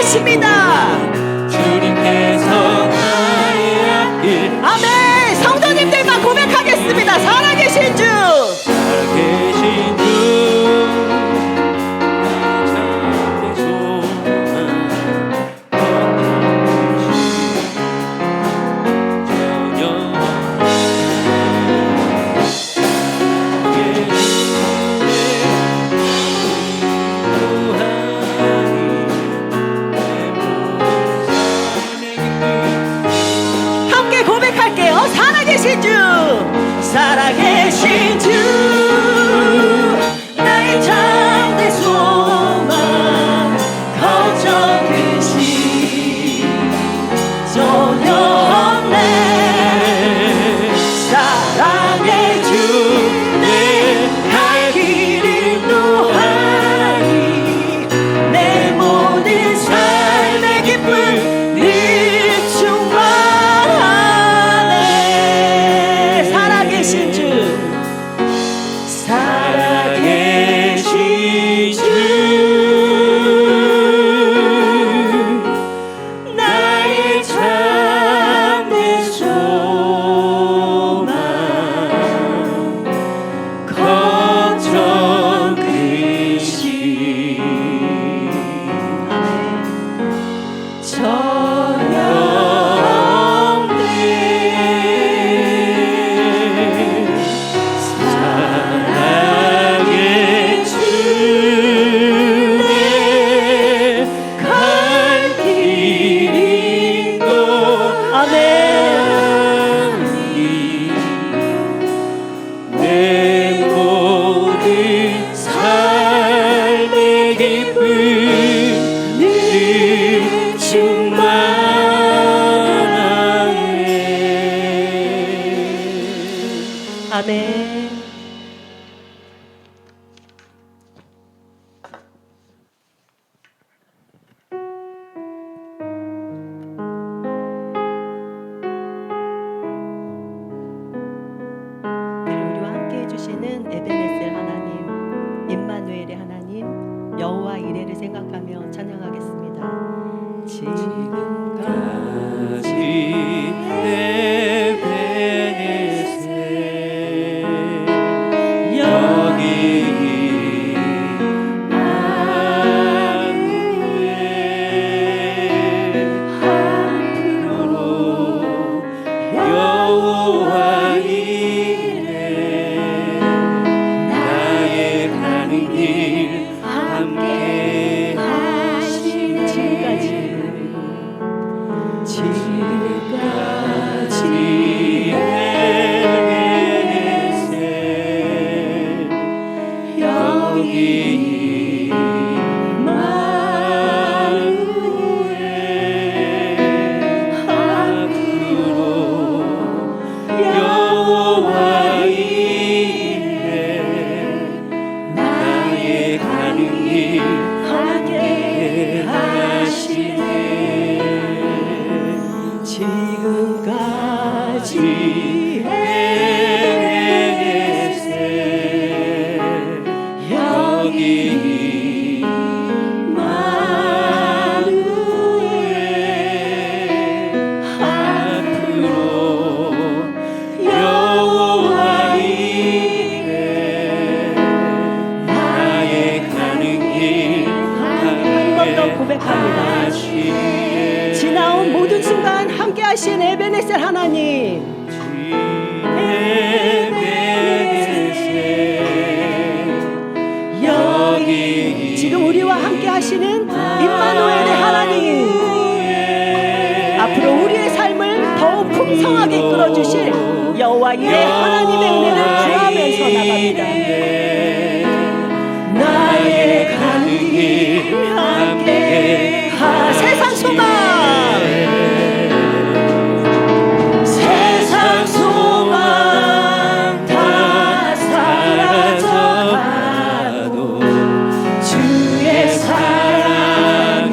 계십니다. 주님께서 나의 앞길. 아멘. 성도님들만 고백하겠습니다. 살아계신 주, 살아계신 주, 함께 고백할게요. 살아계신 주, 살아계신 주, 나의 참된 소망, 걱정 근심 전혀 없네. 사랑의 주, 내 갈 길을 노하니 내 모든 삶의 기쁨 늘 충만하네. 살아계신 주, 살아계신 주, 나의 참된 소망, 걱정 근심 전혀 없네. 사랑의 주, 내 갈 길도 아멘. 내 모든 삶의 기쁨 늘 충만하네. 아멘. 우리와 함께 해주시는 에베네셀 하나님, 임마누엘의 하나님, 여호와 이레를 생각하며 찬양하겠습니다. 지금까지 에베네셀 여기 앞으로 여호와 이레 나의 가는 길 함께 하시네. 지금까지 에베네셀 여기 임마누엘 앞으로 여호와 이레 나의 가는 길 함께 하시네. 지금까지 에베네셀 여기 임마누엘 앞으로 여호와 이레 나의 가는 길 한 번 더 고백합니다. 하시네. 지나온 모든 순간 함께 하신 에베네셀 하나님, 에베네셀 여기 지금 우리와 함께 하시는 임마누엘의 하나님, 앞으로 우리의 삶을 더욱 풍성하게 이끌어 주실 여호와 이레 하나님의 은혜를 구하면서 나갑니다. 나의 가는 길 함께 세상 소망, 세상 소망 다 사라져가도 주의 사랑은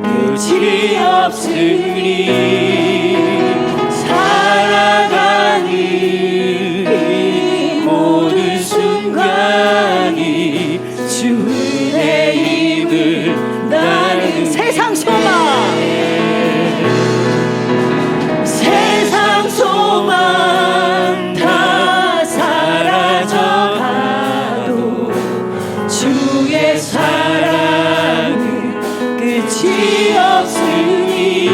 끝이 없으니 살아가는 이 모든 순간이 주의 입을 나는 세상 세상 소망, 세상 소망 다 사라져가도 주의 사랑은 끝이 없으니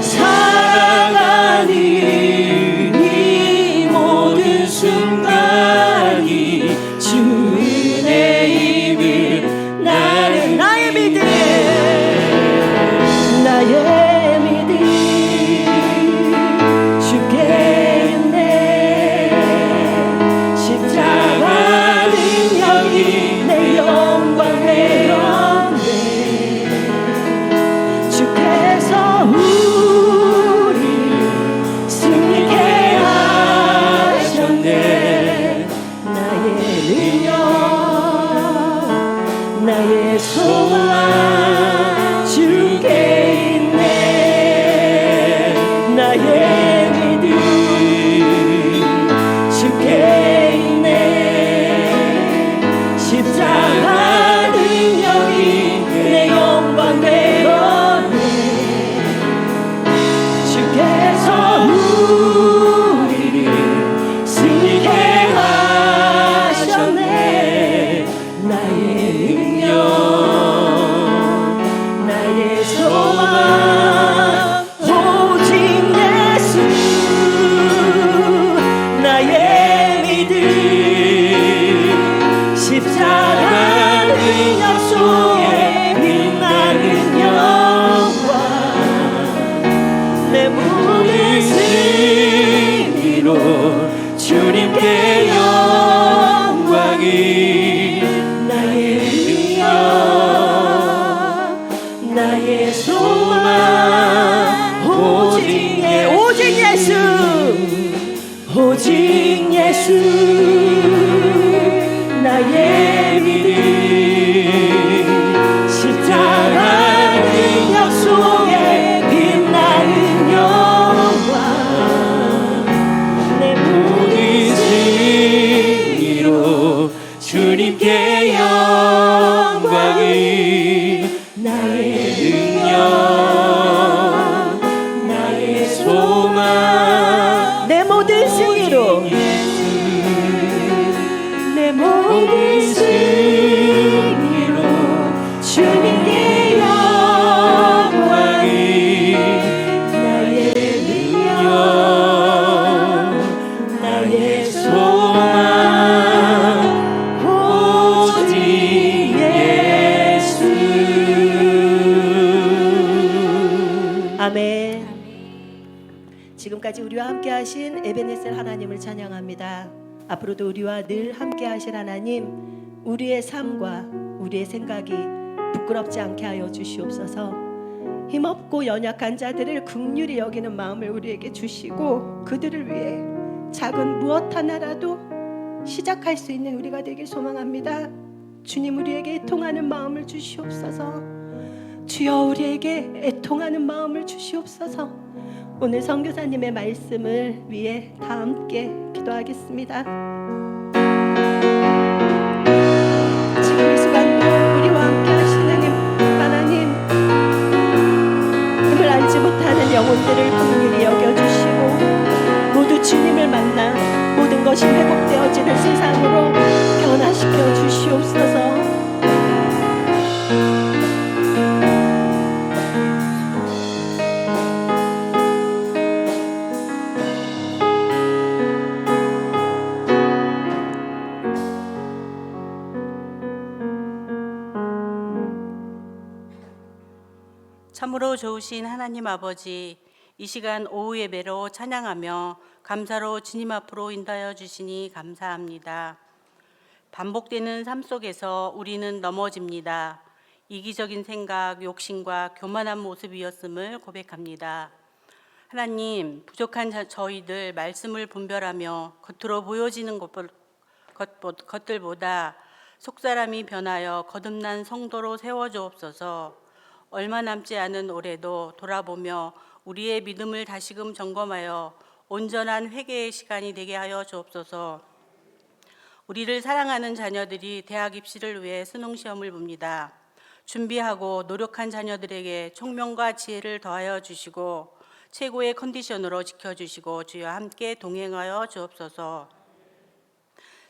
살아가는 이 모든 순간이 주 은혜임을 나는 나의 믿음 주께 있네. 십자가 능력이 내 영광 되었네. 주께서 우리 승리케 하셨네. 나의 능력 나의 소망 주께 있네. 나의 믿음 주께 있네. 십자가 능력이 내 영광 되었네. 주께서 우리를 승리케 하셨네. 나의 능력 나의 소망 오직 예수 나의 믿음 십자가 능력 속에 빛나는 영광 내 모든 승리로 주님께 영광이 나의 능력 나의 소망 오직 예수 오직 예수 나의 믿음 십자가 능력 속에 빛나는 영광 내 모든 승리로 주님께 영광이 나의 능력 나의 소망 내 모든 승리로 내 모든 승리로 주님께 영광이 나의 능력 나의 소망 오직 예수. 아멘. 지금까지 우리와 함께 하신 에베네셀 하나님을 찬양합니다. 앞으로도 우리와 늘 함께 하실 하나님, 우리의 삶과 우리의 생각이 부끄럽지 않게 하여 주시옵소서. 힘없고 연약한 자들을 긍휼히 여기는 마음을 우리에게 주시고 그들을 위해 작은 무엇 하나라도 시작할 수 있는 우리가 되길 소망합니다. 주님, 우리에게 애통하는 마음을 주시옵소서. 주여, 우리에게 애통하는 마음을 주시옵소서. 오늘 선교사님의 말씀을 위해 다 함께 기도하겠습니다. 지금 이 순간 우리와 함께 하시는 하나님, 힘을 알지 못하는 영혼들을 긍휼히 여겨주시고 모두 주님을 만나 모든 것이 회복되어지는 세상으로 변화시켜 주시옵소서. 참으로 좋으신 하나님 아버지, 이 시간 오후 예배로 찬양하며 감사로 주님 앞으로 인도하여 주시니 감사합니다. 반복되는 삶 속에서 우리는 넘어집니다. 이기적인 생각, 욕심과 교만한 모습이었음을 고백합니다. 하나님, 부족한 저희들 말씀을 분별하며 겉으로 보여지는 것들보다 속사람이 변하여 거듭난 성도로 세워주옵소서. 얼마 남지 않은 올해도 돌아보며 우리의 믿음을 다시금 점검하여 온전한 회개의 시간이 되게 하여 주옵소서. 우리를 사랑하는 자녀들이 대학 입시를 위해 수능 시험을 봅니다. 준비하고 노력한 자녀들에게 총명과 지혜를 더하여 주시고 최고의 컨디션으로 지켜주시고 주여 함께 동행하여 주옵소서.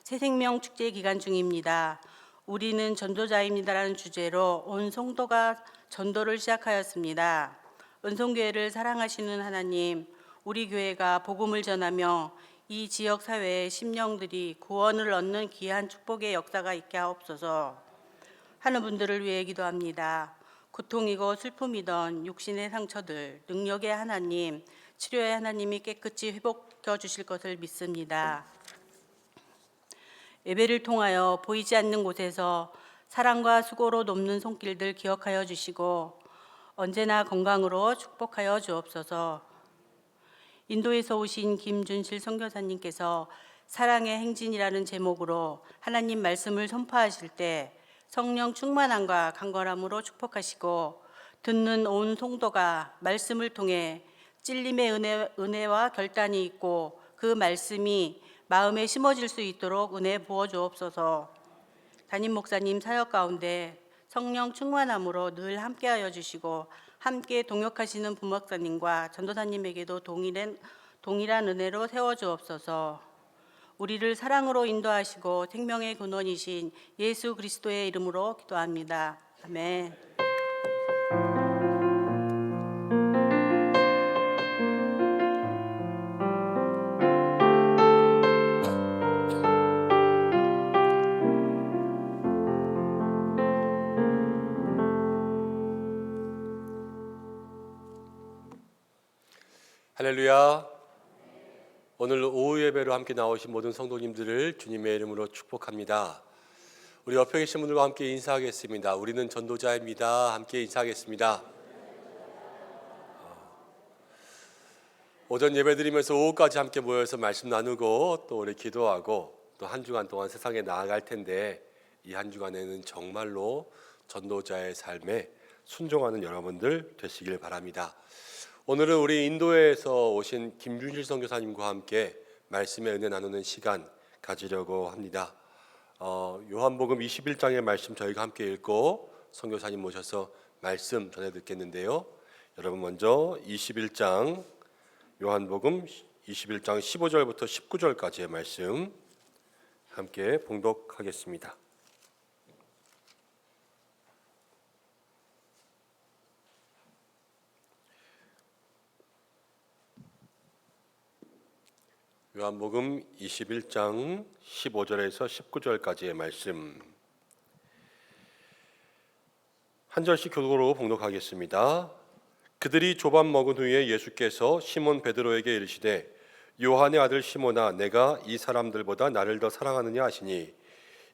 새생명 축제 기간 중입니다. 우리는 전도자입니다라는 주제로 온 성도가 전도를 시작하였습니다. 은송교회를 사랑하시는 하나님, 우리 교회가 복음을 전하며 이 지역 사회의 심령들이 구원을 얻는 귀한 축복의 역사가 있게 하옵소서. 하는 분들을 위해 기도합니다. 고통이고 슬픔이던 육신의 상처들, 능력의 하나님, 치료의 하나님이 깨끗이 회복시켜 주실 것을 믿습니다. 예배를 통하여 보이지 않는 곳에서 사랑과 수고로 돕는 손길들 기억하여 주시고 언제나 건강으로 축복하여 주옵소서. 인도에서 오신 김준실 선교사님께서 사랑의 행진이라는 제목으로 하나님 말씀을 선포하실 때 성령 충만함과 강건함으로 축복하시고 듣는 온 성도가 말씀을 통해 찔림의 은혜와 결단이 있고 그 말씀이 마음에 심어질 수 있도록 은혜 부어 주옵소서. 담임 목사님 사역 가운데 성령 충만함으로 늘 함께하여 주시고 함께 동역하시는 부목사님과 전도사님에게도 동일한 은혜로 세워 주옵소서. 우리를 사랑으로 인도하시고 생명의 근원이신 예수 그리스도의 이름으로 기도합니다. 아멘. 할렐루야. 오늘 오후 예배로 함께 나오신 모든 성도님들을 주님의 이름으로 축복합니다. 우리 옆에 계신 분들과 함께 인사하겠습니다. 우리는 전도자입니다. 함께 인사하겠습니다. 오전 예배 드리면서 오후까지 함께 모여서 말씀 나누고 또 우리 기도하고 또 한 주간 동안 세상에 나아갈 텐데 이 한 주간에는 정말로 전도자의 삶에 순종하는 여러분들 되시길 바랍니다. 오늘은 우리 인도에서 오신 김준실 선교사님과 함께 말씀의 은혜 나누는 시간 가지려고 합니다. 요한복음 21장의 말씀 저희가 함께 읽고 선교사님 모셔서 말씀 전해 듣겠는데요. 여러분 먼저 21장 요한복음 21장 15절부터 19절까지의 말씀 함께 봉독하겠습니다. 요한복음 21장 15절에서 19절까지의 말씀 한 절씩 교독으로 봉독하겠습니다. 그들이 조밥 먹은 후에 예수께서 시몬 베드로에게 이르시되 요한의 아들 시몬아 내가 이 사람들보다 나를 더 사랑하느냐 하시니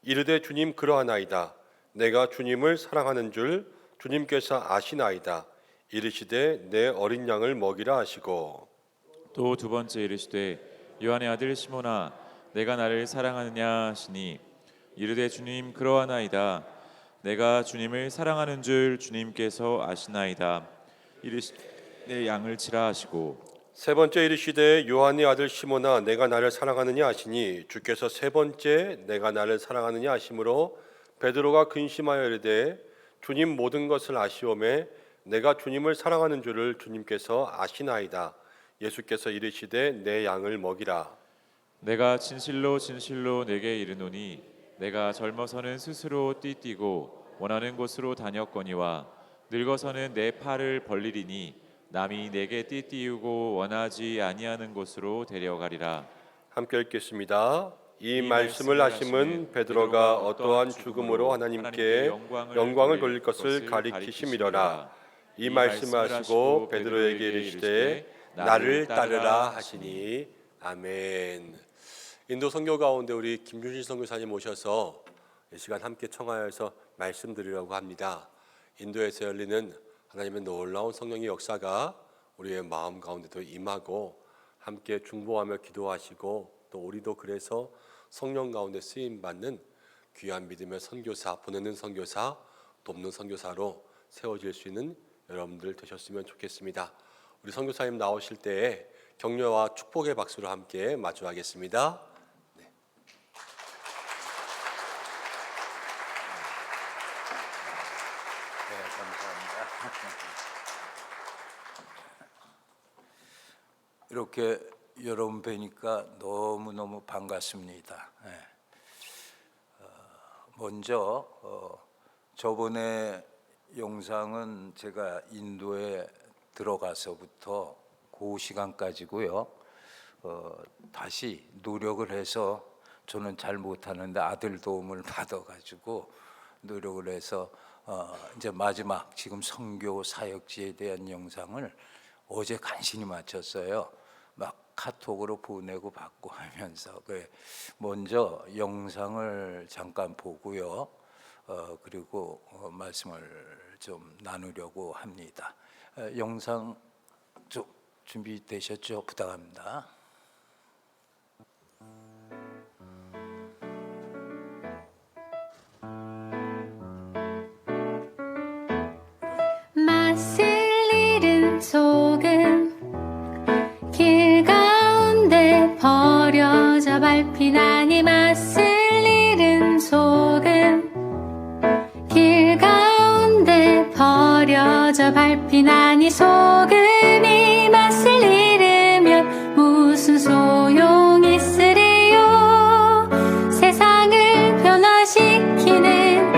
이르되 주님 그러하나이다. 내가 주님을 사랑하는 줄 주님께서 아시나이다. 이르시되 내 어린 양을 먹이라 하시고 또 두 번째 이르시되 요한의 아들 시몬아 내가 나를 사랑하느냐 하시니 이르되 주님 그러하나이다. 내가 주님을 사랑하는 줄 주님께서 아시나이다. 이르시되 내 양을 치라 하시고 세 번째 이르시되 요한의 아들 시몬아 내가 나를 사랑하느냐 하시니 주께서 세 번째 내가 나를 사랑하느냐 하심으로 베드로가 근심하여 이르되 주님 모든 것을 아시오매 내가 주님을 사랑하는 줄을 주님께서 아시나이다. 예수께서 이르시되 내 양을 먹이라. 내가 진실로 진실로 내게 이르노니 내가 젊어서는 스스로 띠뛰고 원하는 곳으로 다녔거니와 늙어서는 내 팔을 벌리리니 남이 내게 띠띠우고 원하지 아니하는 곳으로 데려가리라. 함께 읽겠습니다. 이 말씀을 하심은 베드로가 어떠한 죽음으로 하나님께 영광을 돌릴 것을 가리키심이로라. 이 말씀을 하시고 베드로에게 이르시되 나를 따르라 하시니 아멘. 인도 선교 가운데 우리 김준실 선교사님 모셔서 이 시간 함께 청하여서 말씀드리려고 합니다. 인도에서 열리는 하나님의 놀라운 성령의 역사가 우리의 마음 가운데도 임하고 함께 중보하며 기도하시고 또 우리도 그래서 성령 가운데 쓰임 받는 귀한 믿음의 선교사, 보내는 선교사, 돕는 선교사로 세워질 수 있는 여러분들 되셨으면 좋겠습니다. 우리 선교사님 나오실 때에 격려와 축복의 박수로 함께 마주하겠습니다. 네. 이렇게 여러분 뵈니까 너무너무 반갑습니다. 먼저 저번에 영상은 제가 인도에 들어가서부터 그 시간까지고요. 다시 노력을 해서 저는 잘 못하는데 아들 도움을 받아가지고 노력을 해서 이제 마지막 지금 선교 사역지에 대한 영상을 어제 간신히 마쳤어요. 막 카톡으로 보내고 받고 하면서 먼저 영상을 잠깐 보고요. 그리고 말씀을 좀 나누려고 합니다. 영상 좀 준비되셨죠? 부탁합니다. 맛을 잃은 소금 길 가운데 버려져 밟힌 아니 맛을 잃은 소금 길 가운데 버려져 밟힌 아니 소금이 맛을 잃으면 무슨 소용이 있으리요 세상을 변화시키는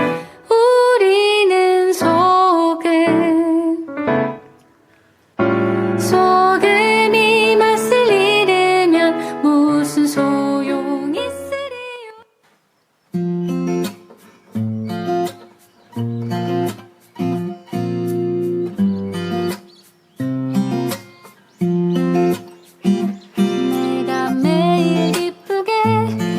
우리는 소금이 맛을 잃으면 무슨 소용이 있으리요 내가 매일 기쁘게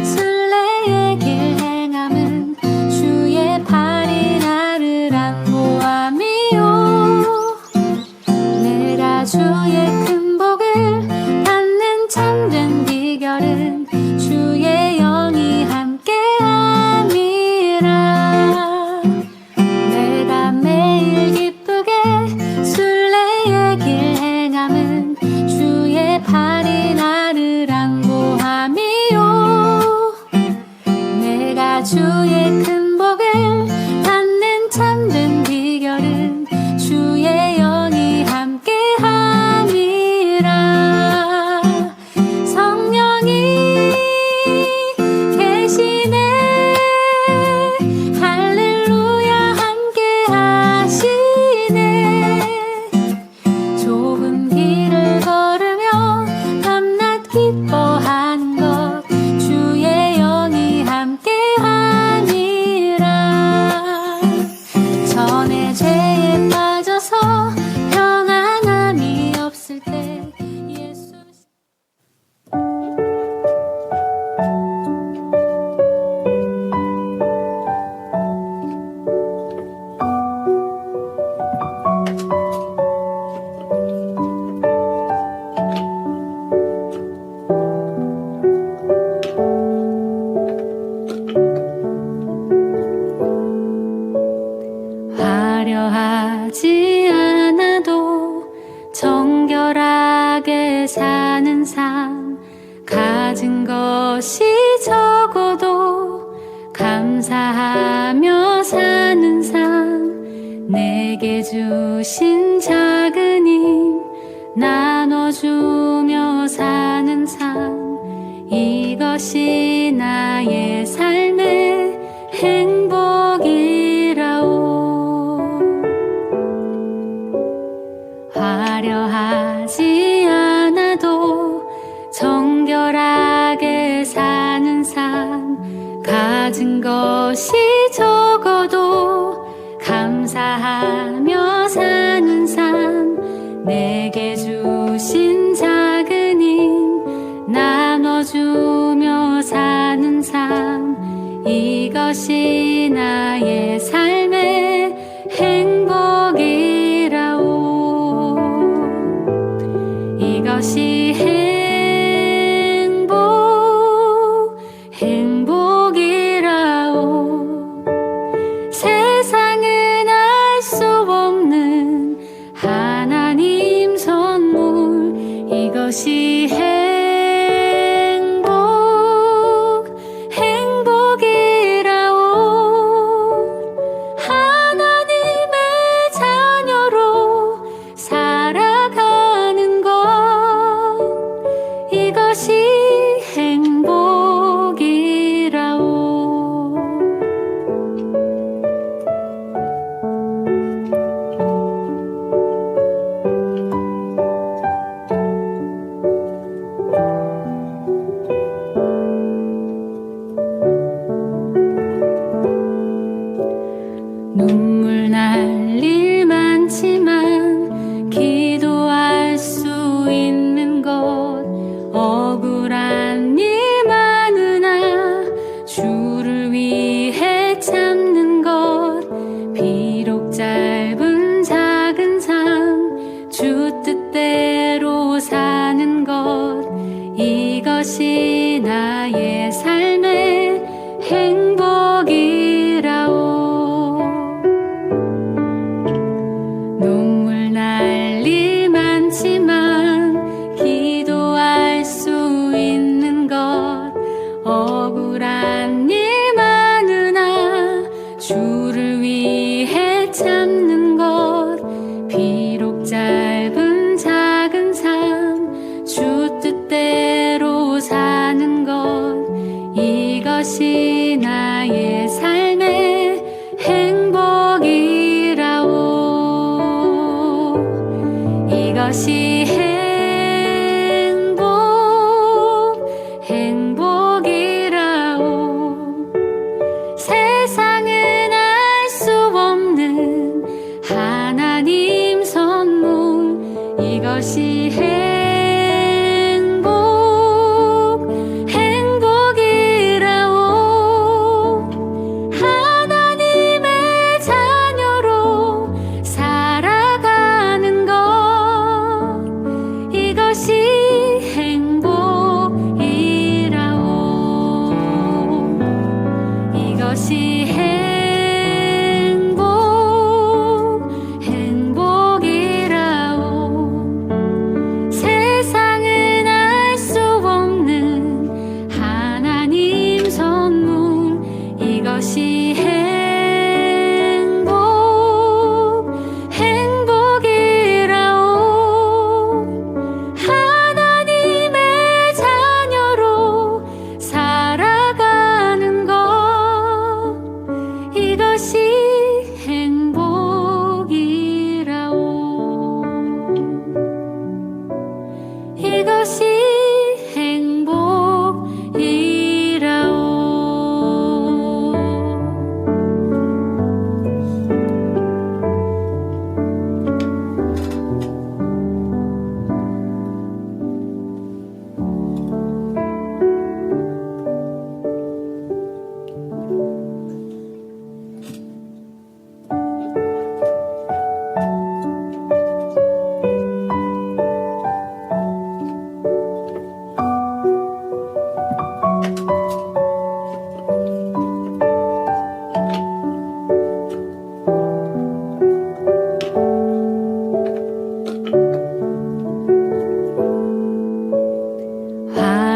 순례의 길 행함은 주의 팔이 나를 안보함이요 내가 주의 큰 복을 받는 참된 비결은 주의 영이 함께함이라 내가 매일 기쁘게 순례의 길 행함은 주의 팔이 나를 안보함이요 내가 주의 큰 복을 받는 참된 비결은 주의 영이 함께함이라 성령이 계시네 할렐루야 함께하시네 좁은 길을 걸으며 밤낮 기뻐하는 것 주의 영이 함께함이라 전에 죄에 빠져서 평안함이 없을 때 예수 화려하지 않아도 정결하게 사는 삶 가진 것이 적어도 감사하며 사는 삶 내게 주신 작은 힘 나눠주며 사는 삶 이것이 나의 삶의 행복이라오 화려하지 않아도 정결하게 사는 삶 가진 것이 적어도 감사하며 사는 삶 내게 주신 작은 힘 나눠주며 사는 삶 이것이 나의 삶의 행복이라오 이것이 행복이라오 세상은 알 수 없는 하나님 선물 이것이 행복이라오 하나님의 자녀로 이것이 행복이라오. 세상은 알 수 없는 하나님 선물. 이것이 행복이라오. 하나님의 자녀로 살아가는 것. 이것이 행복이라오. 이것이 행복이라오. 세상은 알 수 없는 하나님 선물. 이것이 행복이라오. 하나님의 자녀로 살아가는 것. 이것이 행복이라오. 이것이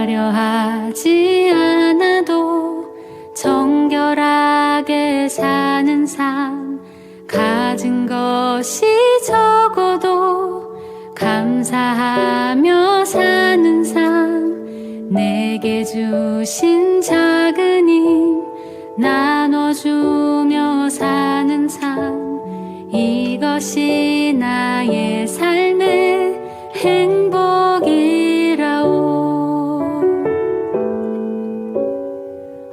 화려하지 않아도 정결하게 사는 삶. 가진 것이 적어도 감사하며 사는 삶. 내게 주신 작은 힘 나눠주며 사는 삶. 이것이 나의 삶의 행복이라오.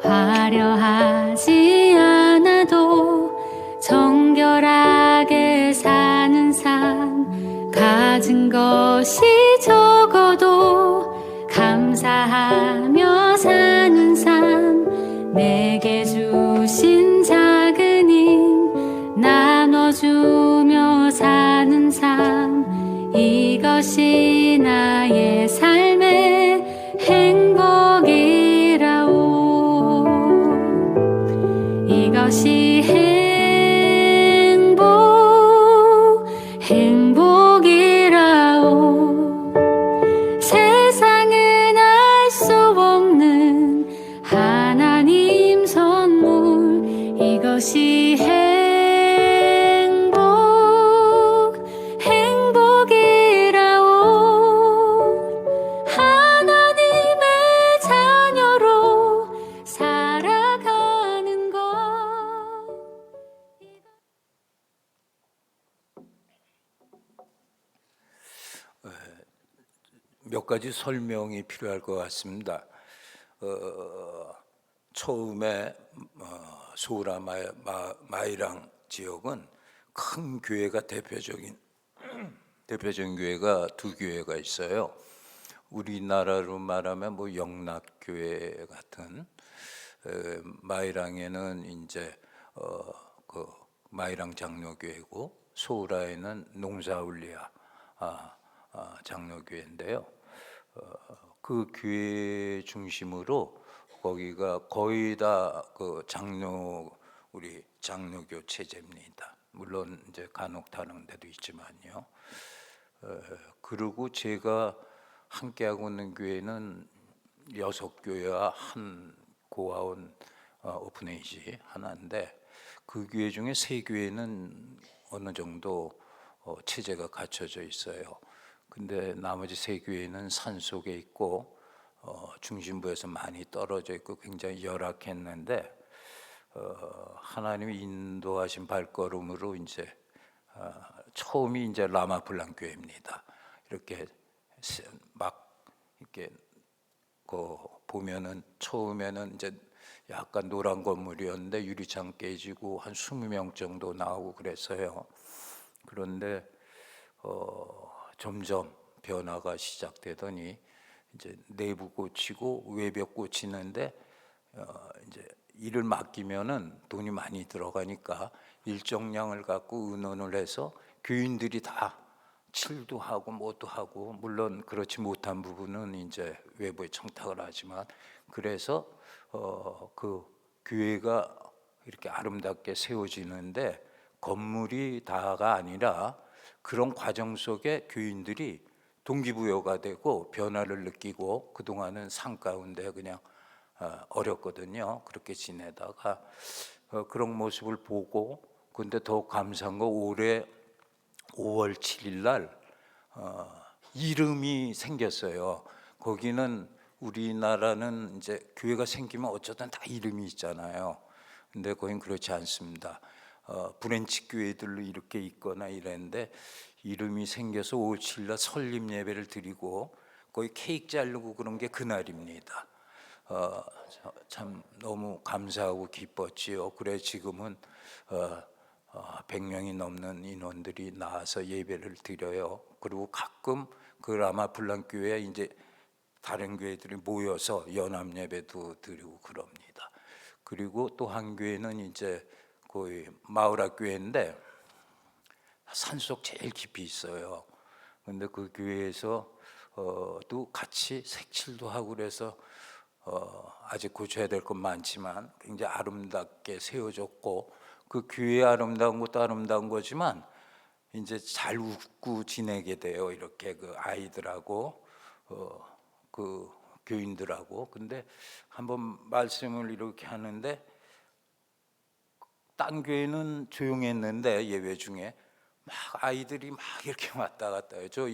화려하지 않아도 정결하게 사는 삶. 가진 것이 적어도 감사하며 사는 삶. 내게 주신 작은 힘 나눠주며 사는 삶. 이것이 나의 삶의 행복이라오. 이것이 행복이라오. 세상은 알 수 없는 하나님 선물. 이것이 행복이라오. 하나님의 자녀로 살아가는 것. 몇 가지 설명이 필요할 것 같습니다. 처음에 소라 마이랑 지역은 큰 교회가 대표적인 교회가 두 교회가 있어요. 우리나라로 말하면 뭐 영락교회 같은, 마이랑에는 이제 그 마이랑 장로교회고, 소라에는 농사울리아 장로교회인데요. 그 교회 중심으로 거기가 거의 다 그 우리 장로교 체제입니다. 물론 이제 간혹 다른 데도 있지만요. 그리고 제가 함께하고 있는 교회는 6교회와 한 고아원 오픈에이지 하나인데, 그 교회 중에 3교회는 어느 정도 체제가 갖춰져 있어요. 근데 나머지 3교회는 산 속에 있고 중심부에서 많이 떨어져 있고 굉장히 열악했는데, 하나님이 인도하신 발걸음으로 이제 처음이 이제 라마블랑 교회입니다. 이렇게 막 이렇게 보면은 처음에는 이제 약간 노란 건물이었는데 유리창 깨지고 한 20명 정도 나오고 그랬어요. 그런데 점점 변화가 시작되더니 이제 내부 고치고 외벽 고치는데 이제 일을 맡기면은 돈이 많이 들어가니까 일정량을 갖고 의논을 해서 교인들이 다 칠도 하고 뭐도 하고, 물론 그렇지 못한 부분은 이제 외부에 청탁을 하지만, 그래서 그 교회가 이렇게 아름답게 세워지는데 건물이 다가 아니라 그런 과정 속에 교인들이 동기부여가 되고 변화를 느끼고, 그동안은 산 가운데 그냥 어렵거든요. 그렇게 지내다가 그런 모습을 보고, 근데 더 감사한 거 올해 5월 7일 날 이름이 생겼어요. 거기는 우리나라는 이제 교회가 생기면 어쩌든 다 이름이 있잖아요. 근데 거긴 그렇지 않습니다. 브랜치 교회들로 이렇게 있거나 이랬는데 이름이 생겨서 5월 7일 날 설립 예배를 드리고 거의 케이크 자르고 그런 게 그날입니다. 참 너무 감사하고 기뻤지요. 그래 지금은 100명이 넘는 인원들이 나와서 예배를 드려요. 그리고 가끔 그 라마블랑교회에 이제 다른 교회들이 모여서 연합 예배도 드리고 그럽니다. 그리고 또 한 교회는 이제 거의 마을학 교회인데 산속 제일 깊이 있어요. 근데 그 교회에서 또 같이 색칠도 하고 그래서 아직 고쳐야 될 건 많지만 굉장히 아름답게 세워졌고, 그 교회 아름다운 것도 아름다운 거지만 이제 잘 웃고 지내게 돼요. 이렇게 그 아이들하고 그 교인들하고. 근데 한번 말씀을 이렇게 하는데 딴 교회는 조용했는데 예배 중에 막 아이들이 막 이렇게 왔다 갔다 해요. 저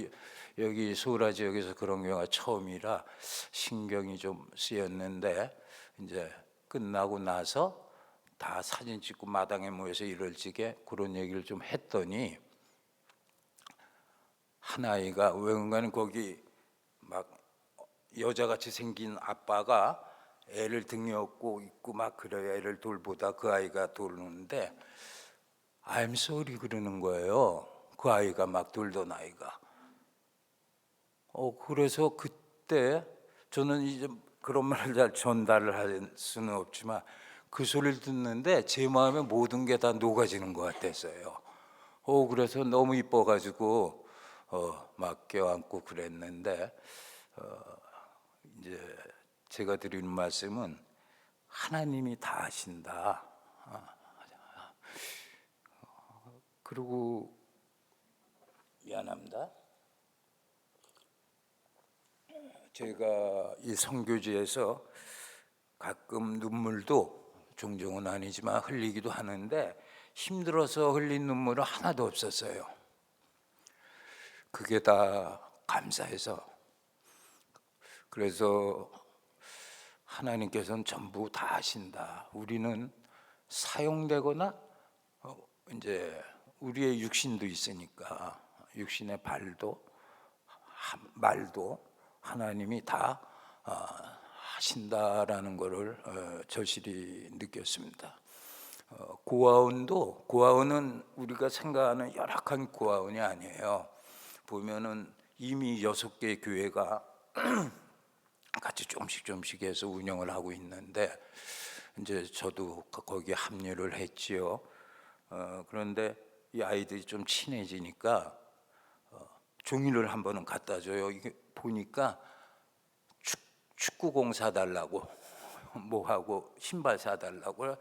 여기 소라 지역에서 그런 경우가 처음이라 신경이 좀 쓰였는데, 이제 끝나고 나서 다 사진 찍고 마당에 모여서 일을 지게 그런 얘기를 좀 했더니 한 아이가 외국가는 거기 막 여자같이 생긴 아빠가 애를 등에 업고 있고 막 그래야 애를 돌보다 그 아이가 돌는데 I'm sorry 그러는 거예요. 그 아이가 막 돌던 아이가. 그래서 그때 저는 이제 그런 말을 잘 전달을 할 수는 없지만 그 소리를 듣는데 제 마음에 모든 게 다 녹아지는 것 같았어요. 그래서 너무 이뻐가지고 막 껴안고 그랬는데, 이제 제가 드리는 말씀은 하나님이 다 아신다. 그리고 미안합니다. 제가 이 선교지에서 가끔 눈물도 종종은 아니지만 흘리기도 하는데 힘들어서 흘린 눈물은 하나도 없었어요. 그게 다 감사해서. 그래서 하나님께서는 전부 다 아신다. 우리는 사용되거나 이제 우리의 육신도 있으니까 육신의 발도 말도 하나님이 다 하신다라는 것을 절실히 느꼈습니다. 고아원은 우리가 생각하는 열악한 고아원이 아니에요. 보면은 이미 6개 교회가 같이 조금씩 해서 운영을 하고 있는데 이제 저도 거기에 합류를 했지요. 그런데 이 아이들이 좀 친해지니까 종이를 한 번은 갖다 줘요. 이게 보니까 축구공 사달라고 뭐하고 신발 사달라고.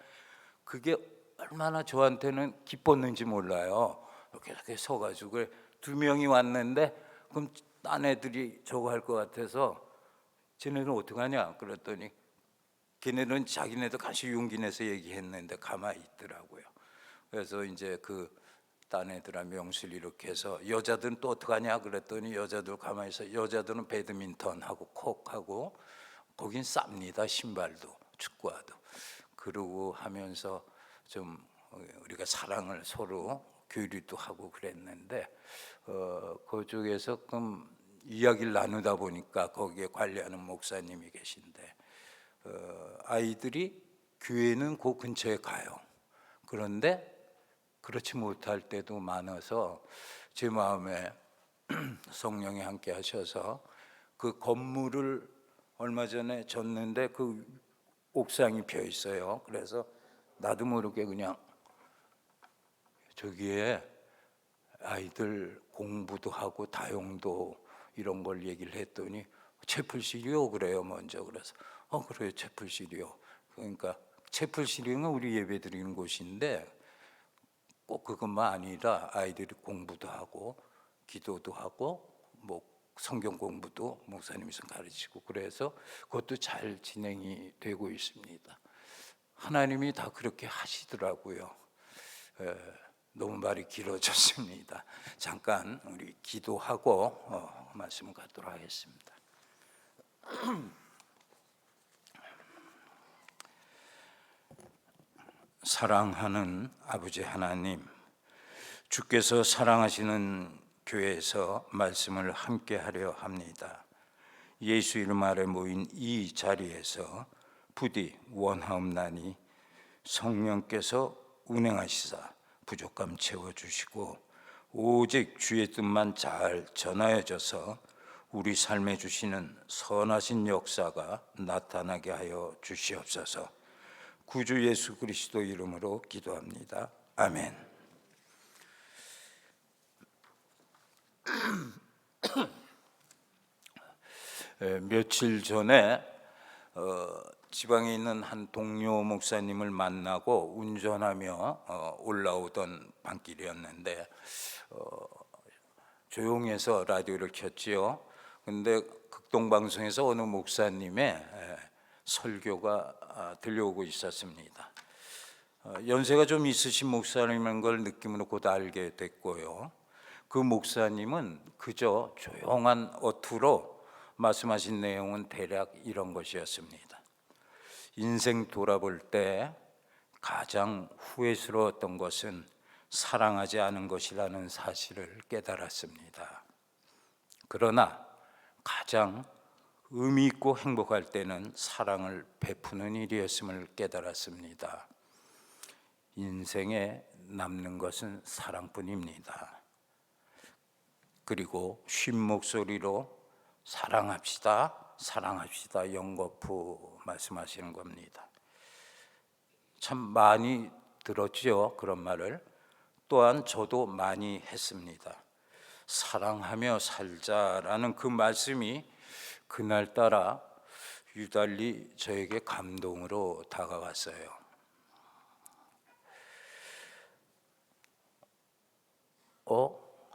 그게 얼마나 저한테는 기뻤는지 몰라요. 이렇게 서가지고 2명이 왔는데 그럼 딴 애들이 저거 할 것 같아서 쟤네는 어떡하냐 그랬더니 걔네는 자기네도 간신히 용기 내서 얘기했는데 가만히 있더라고요. 그래서 이제 그 딴 애들아 명수를 이렇게 해서 여자들은 또 어떡하냐 그랬더니 여자들 가만히 있어. 여자들은 배드민턴하고 콕하고 거긴 쌉니다. 신발도 축구화도. 그러고 하면서 좀 우리가 사랑을 서로 교류도 하고 그랬는데 그쪽에서 이야기를 나누다 보니까 거기에 관리하는 목사님이 계신데 아이들이 교회는 그 근처에 가요. 그런데 그렇지 못할 때도 많아서 제 마음에 성령이 함께 하셔서 그 건물을 얼마 전에 졌는데 그 옥상이 비어 있어요. 그래서 나도 모르게 그냥 저기에 아이들 공부도 하고 다용도 이런 걸 얘기를 했더니 채플실이요 그래요. 먼저 그래서 그래요 채플실이요. 그러니까 채플실은 우리 예배 드리는 곳인데 꼭 그것만 아니라 아이들이 공부도 하고 기도도 하고 뭐 성경 공부도 목사님이 가르치고 그래서 그것도 잘 진행이 되고 있습니다. 하나님이 다 그렇게 하시더라고요. 너무 말이 길어졌습니다. 잠깐 우리 기도하고 말씀을 갖도록 하겠습니다. 사랑하는 아버지 하나님, 주께서 사랑하시는 교회에서 말씀을 함께 하려 합니다. 예수 이름 아래 모인 이 자리에서 부디 원하옵나니 성령께서 운행하시사 부족함 채워주시고 오직 주의 뜻만 잘 전하여져서 우리 삶에 주시는 선하신 역사가 나타나게 하여 주시옵소서. 구주 예수 그리스도 이름으로 기도합니다. 아멘. 며칠 전에 지방에 있는 한 동료 목사님을 만나고 운전하며 올라오던 밤길이었는데 조용해서 라디오를 켰지요. 근데 극동방송에서 어느 목사님의 설교가 들려오고 있었습니다. 연세가 좀 있으신 목사님인 걸 느낌으로 곧 알게 됐고요. 그 목사님은 그저 조용한 어투로 말씀하신 내용은 대략 이런 것이었습니다. 인생 돌아볼 때 가장 후회스러웠던 것은 사랑하지 않은 것이라는 사실을 깨달았습니다. 그러나 가장 의미 있고 행복할 때는 사랑을 베푸는 일이었음을 깨달았습니다. 인생에 남는 것은 사랑뿐입니다. 그리고 쉰 목소리로 사랑합시다, 사랑합시다 연거푸 말씀하시는 겁니다. 참 많이 들었죠, 그런 말을. 또한 저도 많이 했습니다. 사랑하며 살자라는 그 말씀이 그날따라 유달리 저에게 감동으로 다가왔어요.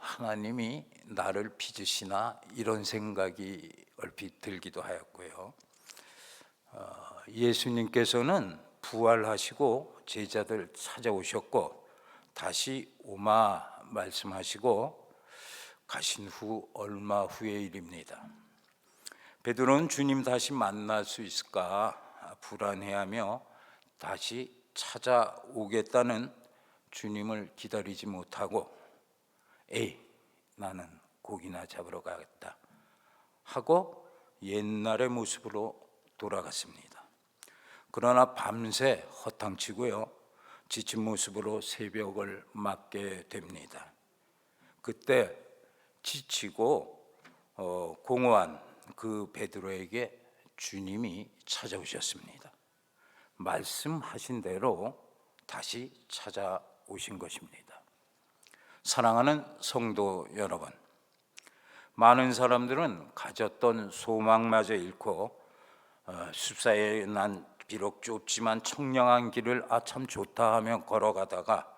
하나님이 나를 빚으시나 이런 생각이 얼핏 들기도 하였고요. 예수님께서는 부활하시고 제자들 찾아오셨고 다시 오마 말씀하시고 가신 후 얼마 후의 일입니다. 베드로는 주님 다시 만날 수 있을까 불안해하며 다시 찾아오겠다는 주님을 기다리지 못하고 나는 고기나 잡으러 가겠다 하고 옛날의 모습으로 돌아갔습니다. 그러나 밤새 허탕치고요, 지친 모습으로 새벽을 맞게 됩니다. 그때 지치고 공허한 그 베드로에게 주님이 찾아오셨습니다. 말씀하신 대로 다시 찾아오신 것입니다. 사랑하는 성도 여러분, 많은 사람들은 가졌던 소망마저 잃고 숲사이에 난 비록 좁지만 청량한 길을 참 좋다 하며 걸어가다가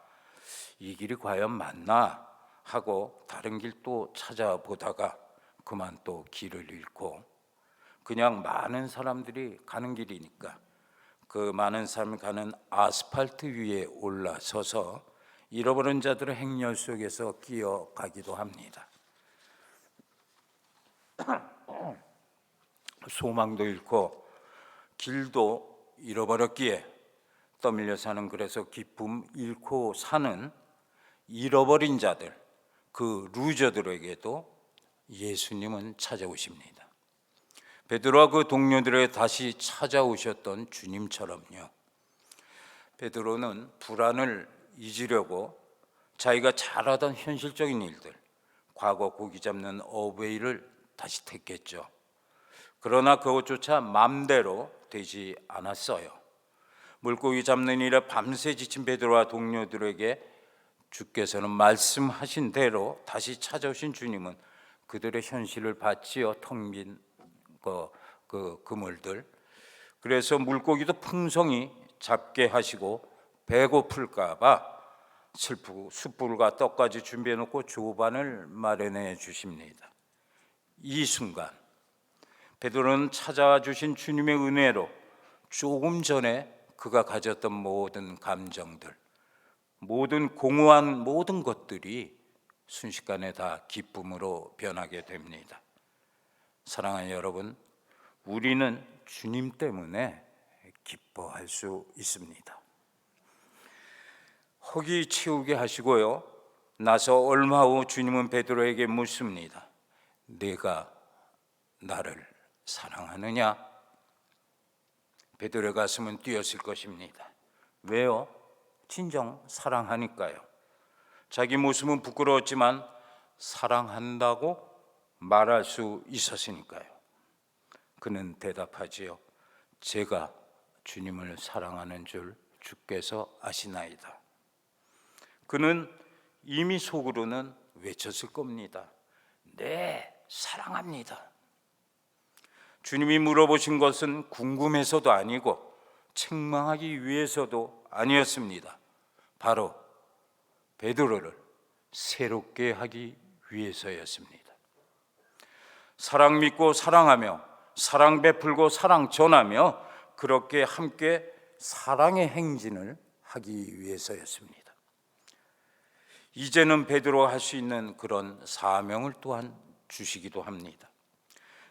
이 길이 과연 맞나 하고 다른 길 또 찾아보다가 그만 또 길을 잃고 그냥 많은 사람들이 가는 길이니까 그 많은 사람이 가는 아스팔트 위에 올라서서 잃어버린 자들의 행렬 속에서 끼어가기도 합니다. 소망도 잃고 길도 잃어버렸기에 떠밀려 사는, 그래서 기쁨 잃고 사는 잃어버린 자들, 그 루저들에게도 예수님은 찾아오십니다. 베드로와 그 동료들에게 다시 찾아오셨던 주님처럼요. 베드로는 불안을 잊으려고 자기가 잘하던 현실적인 일들, 과거 고기 잡는 어웨이를 다시 택했죠. 그러나 그것조차 맘대로 되지 않았어요. 물고기 잡는 일에 밤새 지친 베드로와 동료들에게 주께서는 말씀하신 대로 다시 찾아오신 주님은 그들의 현실을 봤지요. 텅 빈 그 그물들. 그래서 물고기도 풍성히 잡게 하시고 배고플까 봐 숯불과 떡까지 준비해 놓고 조반을 마련해 주십니다. 이 순간 베드로는 찾아와 주신 주님의 은혜로 조금 전에 그가 가졌던 모든 감정들, 모든 공허한 모든 것들이 순식간에 다 기쁨으로 변하게 됩니다. 사랑하는 여러분, 우리는 주님 때문에 기뻐할 수 있습니다. 허기 채우게 하시고요. 나서 얼마 후 주님은 베드로에게 묻습니다. 네가 나를 사랑하느냐? 베드로의 가슴은 뛰었을 것입니다. 왜요? 진정 사랑하니까요. 자기 모습은 부끄러웠지만 사랑한다고 말할 수 있었으니까요. 그는 대답하지요. 제가 주님을 사랑하는 줄 주께서 아시나이다. 그는 이미 속으로는 외쳤을 겁니다. 네, 사랑합니다. 주님이 물어보신 것은 궁금해서도 아니고 책망하기 위해서도 아니었습니다. 바로 베드로를 새롭게 하기 위해서였습니다. 사랑 믿고 사랑하며 사랑 베풀고 사랑 전하며 그렇게 함께 사랑의 행진을 하기 위해서였습니다. 이제는 베드로가 할 수 있는 그런 사명을 또한 주시기도 합니다.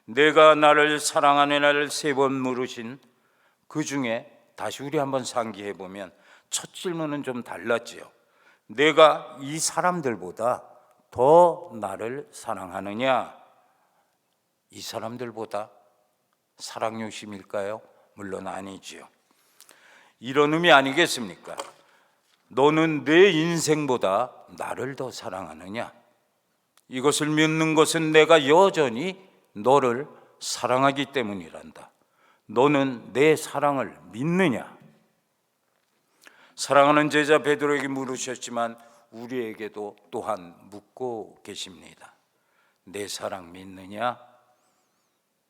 내가 나를 사랑하는 나를 3번 물으신 그 중에 다시 우리 한번 상기해 보면 첫 질문은 좀 달랐지요. 내가 이 사람들보다 더 나를 사랑하느냐? 이 사람들보다 사랑 욕심일까요? 물론 아니지요. 이런 의미 아니겠습니까? 너는 내 인생보다 나를 더 사랑하느냐? 이것을 묻는 것은 내가 여전히 너를 사랑하기 때문이란다. 너는 내 사랑을 믿느냐? 사랑하는 제자 베드로에게 물으셨지만 우리에게도 또한 묻고 계십니다. 내 사랑 믿느냐?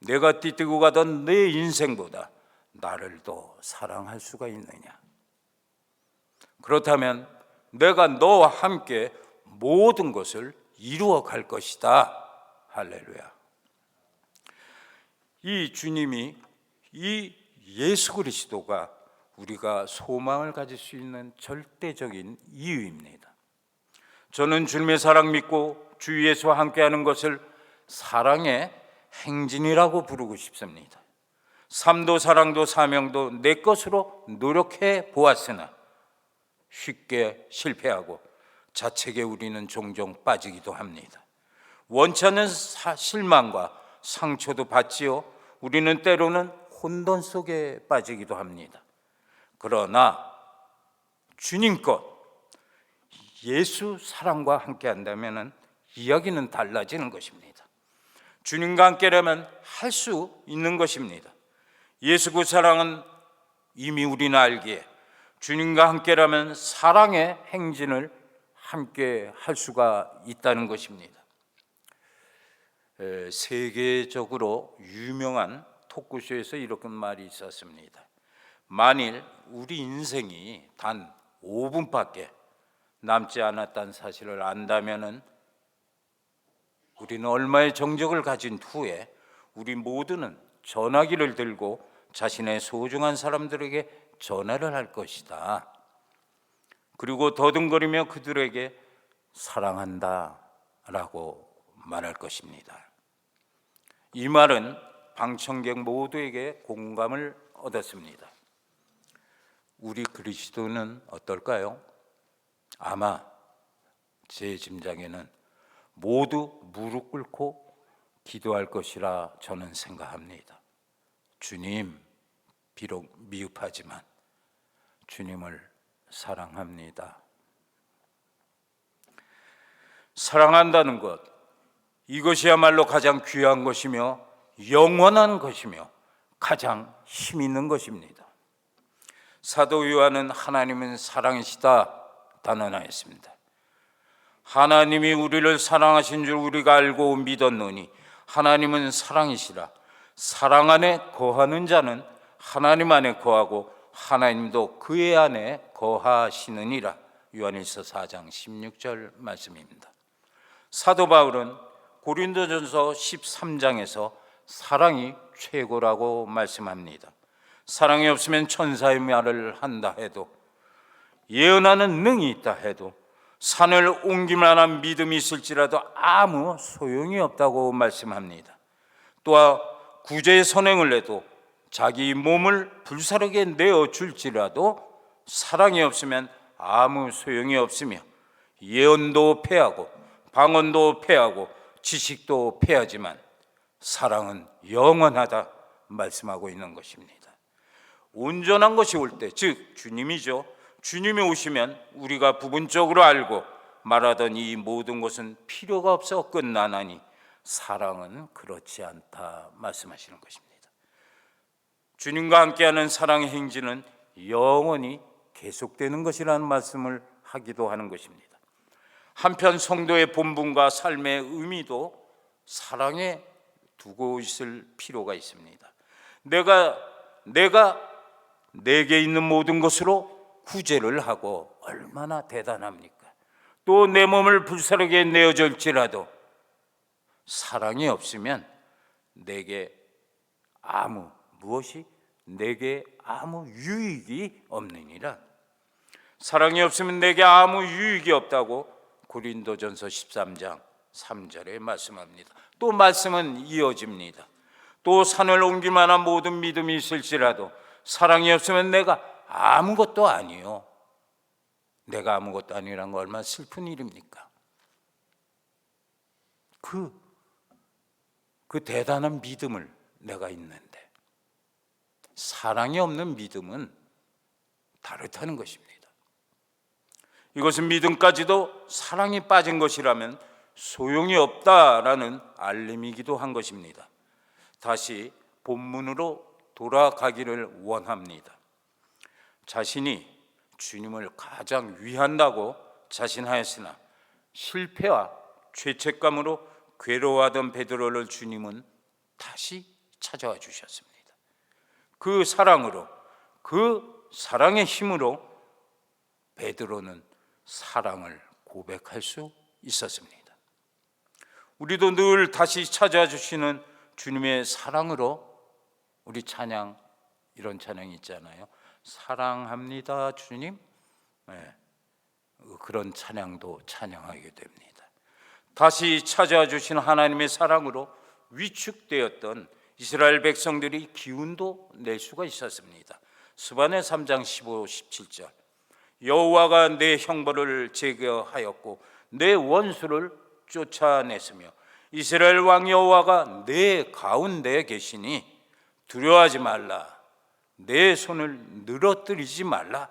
내가 띠띠고 가던 내 인생보다 나를 더 사랑할 수가 있느냐? 그렇다면 내가 너와 함께 모든 것을 이루어 갈 것이다. 할렐루야. 이 주님이, 이 예수 그리스도가 우리가 소망을 가질 수 있는 절대적인 이유입니다. 저는 주님의 사랑 믿고 주 예수와 함께하는 것을 사랑의 행진이라고 부르고 싶습니다. 삶도 사랑도 사명도 내 것으로 노력해 보았으나 쉽게 실패하고 자책에 우리는 종종 빠지기도 합니다. 원치 않는 실망과 상처도 받지요. 우리는 때로는 혼돈 속에 빠지기도 합니다. 그러나 주님 것, 예수 사랑과 함께 한다면 이야기는 달라지는 것입니다. 주님과 함께라면 할 수 있는 것입니다. 예수 그 사랑은 이미 우리는 알기에 주님과 함께라면 사랑의 행진을 함께 할 수가 있다는 것입니다. 세계적으로 유명한 토크쇼에서 이런 말이 있었습니다. 만일 우리 인생이 단 5분밖에 남지 않았다는 사실을 안다면은 우리는 얼마의 정적을 가진 후에 우리 모두는 전화기를 들고 자신의 소중한 사람들에게 전화를 할 것이다. 그리고 더듬거리며 그들에게 사랑한다 라고 말할 것입니다. 이 말은 방청객 모두에게 공감을 얻었습니다. 우리 그리스도는 어떨까요? 아마 제 짐작에는 모두 무릎 꿇고 기도할 것이라 저는 생각합니다. 주님, 비록 미흡하지만 주님을 사랑합니다. 사랑한다는 것, 이것이야말로 가장 귀한 것이며 영원한 것이며 가장 힘 있는 것입니다. 사도 요한은 하나님은 사랑이시다 단언하였습니다. 하나님이 우리를 사랑하신 줄 우리가 알고 믿었노니 하나님은 사랑이시라. 사랑 안에 거하는 자는 하나님 안에 거하고 하나님도 그의 안에 거하시느니라. 요한일서 4장 16절 말씀입니다. 사도 바울은 고린도전서 13장에서 사랑이 최고라고 말씀합니다. 사랑이 없으면 천사의 말을 한다 해도, 예언하는 능이 있다 해도, 산을 옮길 만한 믿음이 있을지라도 아무 소용이 없다고 말씀합니다. 또한 구제의 선행을 해도 자기 몸을 불사르게 내어줄지라도 사랑이 없으면 아무 소용이 없으며, 예언도 패하고 방언도 패하고 지식도 패하지만 사랑은 영원하다 말씀하고 있는 것입니다. 온전한 것이 올 때, 즉 주님이죠. 주님이 오시면 우리가 부분적으로 알고 말하던 이 모든 것은 필요가 없어 끝나나니 사랑은 그렇지 않다 말씀하시는 것입니다. 주님과 함께하는 사랑의 행진은 영원히 계속되는 것이라는 말씀을 하기도 하는 것입니다. 한편 성도의 본분과 삶의 의미도 사랑에 두고 있을 필요가 있습니다. 내게 있는 모든 것으로 구제를 하고 얼마나 대단합니까? 또 내 몸을 불사르게 내어줄지라도 사랑이 없으면 내게 아무 유익이 없느니라. 사랑이 없으면 내게 아무 유익이 없다고 고린도전서 13장 3절에 말씀합니다. 또 말씀은 이어집니다. 또 산을 옮길 만한 모든 믿음이 있을지라도 사랑이 없으면 내가 아무것도 아니요. 내가 아무것도 아니라는 거 얼마나 슬픈 일입니까? 그 대단한 믿음을 내가 있는데 사랑이 없는 믿음은 다르다는 것입니다. 이것은 믿음까지도 사랑이 빠진 것이라면 소용이 없다라는 알림이기도 한 것입니다. 다시 본문으로 돌아가기를 원합니다. 자신이 주님을 가장 위한다고 자신하였으나 실패와 죄책감으로 괴로워하던 베드로를 주님은 다시 찾아와 주셨습니다. 그 사랑으로, 그 사랑의 힘으로 베드로는 사랑을 고백할 수 있었습니다. 우리도 늘 다시 찾아와 주시는 주님의 사랑으로 우리 찬양, 이런 찬양이 있잖아요. 사랑합니다 주님. 그런 찬양도 찬양하게 됩니다. 다시 찾아와 주신 하나님의 사랑으로 위축되었던 이스라엘 백성들이 기운도 낼 수가 있었습니다. 스바냐 3장 15, 17절 여호와가 내 형벌을 제거하였고 내 원수를 쫓아냈으며 이스라엘 왕 여호와가 내 가운데 계시니 두려워하지 말라. 내 손을 늘어뜨리지 말라.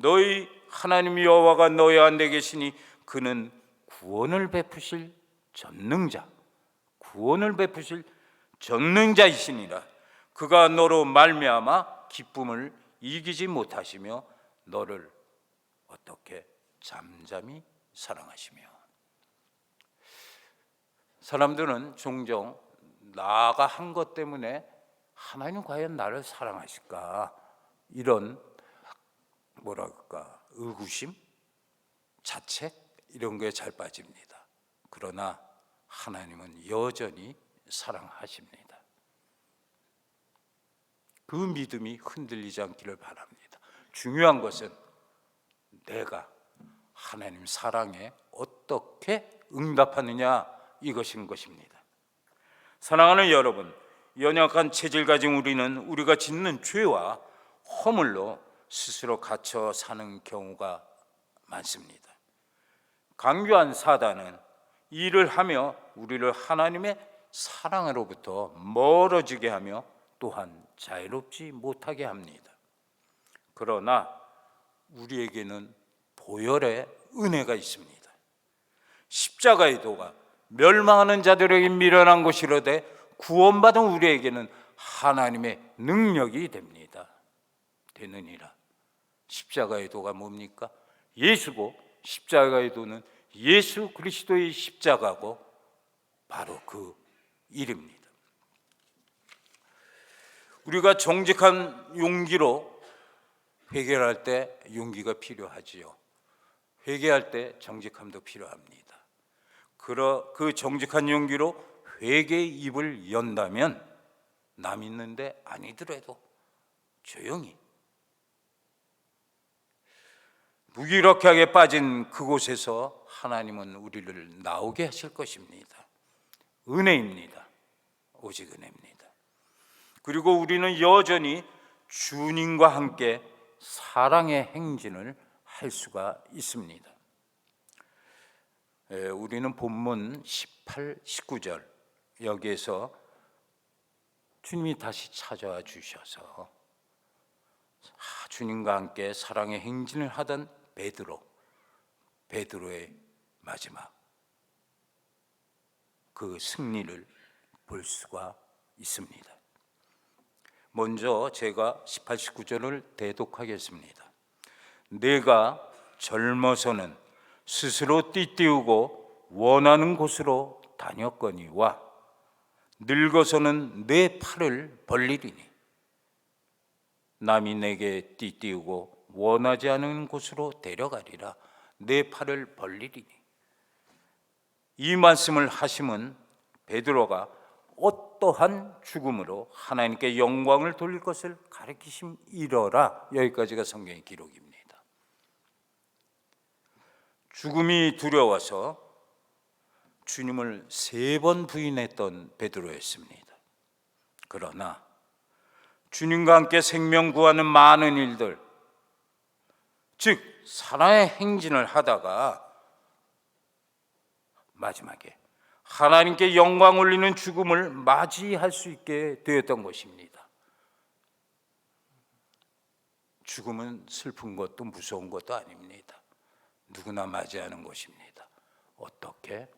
너희 하나님 여호와가 너희 안에 계시니 그는 구원을 베푸실 전능자이시니라. 그가 너로 말미암아 기쁨을 이기지 못하시며 너를 어떻게 잠잠히 사랑하시며. 사람들은 종종 나가 한 것 때문에 하나님 과연 나를 사랑하실까, 이런 의구심, 자책, 이런 거에 잘 빠집니다. 그러나 하나님은 여전히 사랑하십니다. 그 믿음이 흔들리지 않기를 바랍니다. 중요한 것은 내가 하나님 사랑에 어떻게 응답하느냐, 이것인 것입니다. 사랑하는 여러분, 연약한 체질 가진 우리는 우리가 짓는 죄와 허물로 스스로 갇혀 사는 경우가 많습니다. 강교한 사단은 일을 하며 우리를 하나님의 사랑으로부터 멀어지게 하며 또한 자유롭지 못하게 합니다. 그러나 우리에게는 보혈의 은혜가 있습니다. 십자가의 도가 멸망하는 자들에게 미련한 것이로되 구원받은 우리에게는 하나님의 능력이 되느니라. 십자가의 도가 뭡니까? 예수고, 십자가의 도는 예수 그리스도의 십자가고 바로 그 일입니다. 우리가 정직한 용기로 회개할 때 용기가 필요하지요. 회개할 때 정직함도 필요합니다. 그 정직한 용기로 회개의 입을 연다면 남 있는데 아니더라도 조용히 무기력하게 빠진 그곳에서 하나님은 우리를 나오게 하실 것입니다. 은혜입니다. 오직 은혜입니다. 그리고 우리는 여전히 주님과 함께 사랑의 행진을 할 수가 있습니다. 우리는 본문 18, 19절 여기에서 주님이 다시 찾아와 주셔서 주님과 함께 사랑의 행진을 하던 베드로의 마지막 그 승리를 볼 수가 있습니다. 먼저 제가 18, 19절을 대독하겠습니다. 내가 젊어서는 스스로 띠띠우고 원하는 곳으로 다녔거니와 늙어서는 내 팔을 벌리리니 남이 내게 띠띠우고 원하지 않은 곳으로 데려가리라. 내 팔을 벌리리니. 이 말씀을 하심은 베드로가 어떠한 죽음으로 하나님께 영광을 돌릴 것을 가르치심이러라. 여기까지가 성경의 기록입니다. 죽음이 두려워서 주님을 3번 부인했던 베드로였습니다. 그러나 주님과 함께 생명 구하는 많은 일들, 즉 사랑의 행진을 하다가 마지막에 하나님께 영광 올리는 죽음을 맞이할 수 있게 되었던 것입니다. 죽음은 슬픈 것도 무서운 것도 아닙니다. 누구나 맞이하는 것입니다. 어떻게?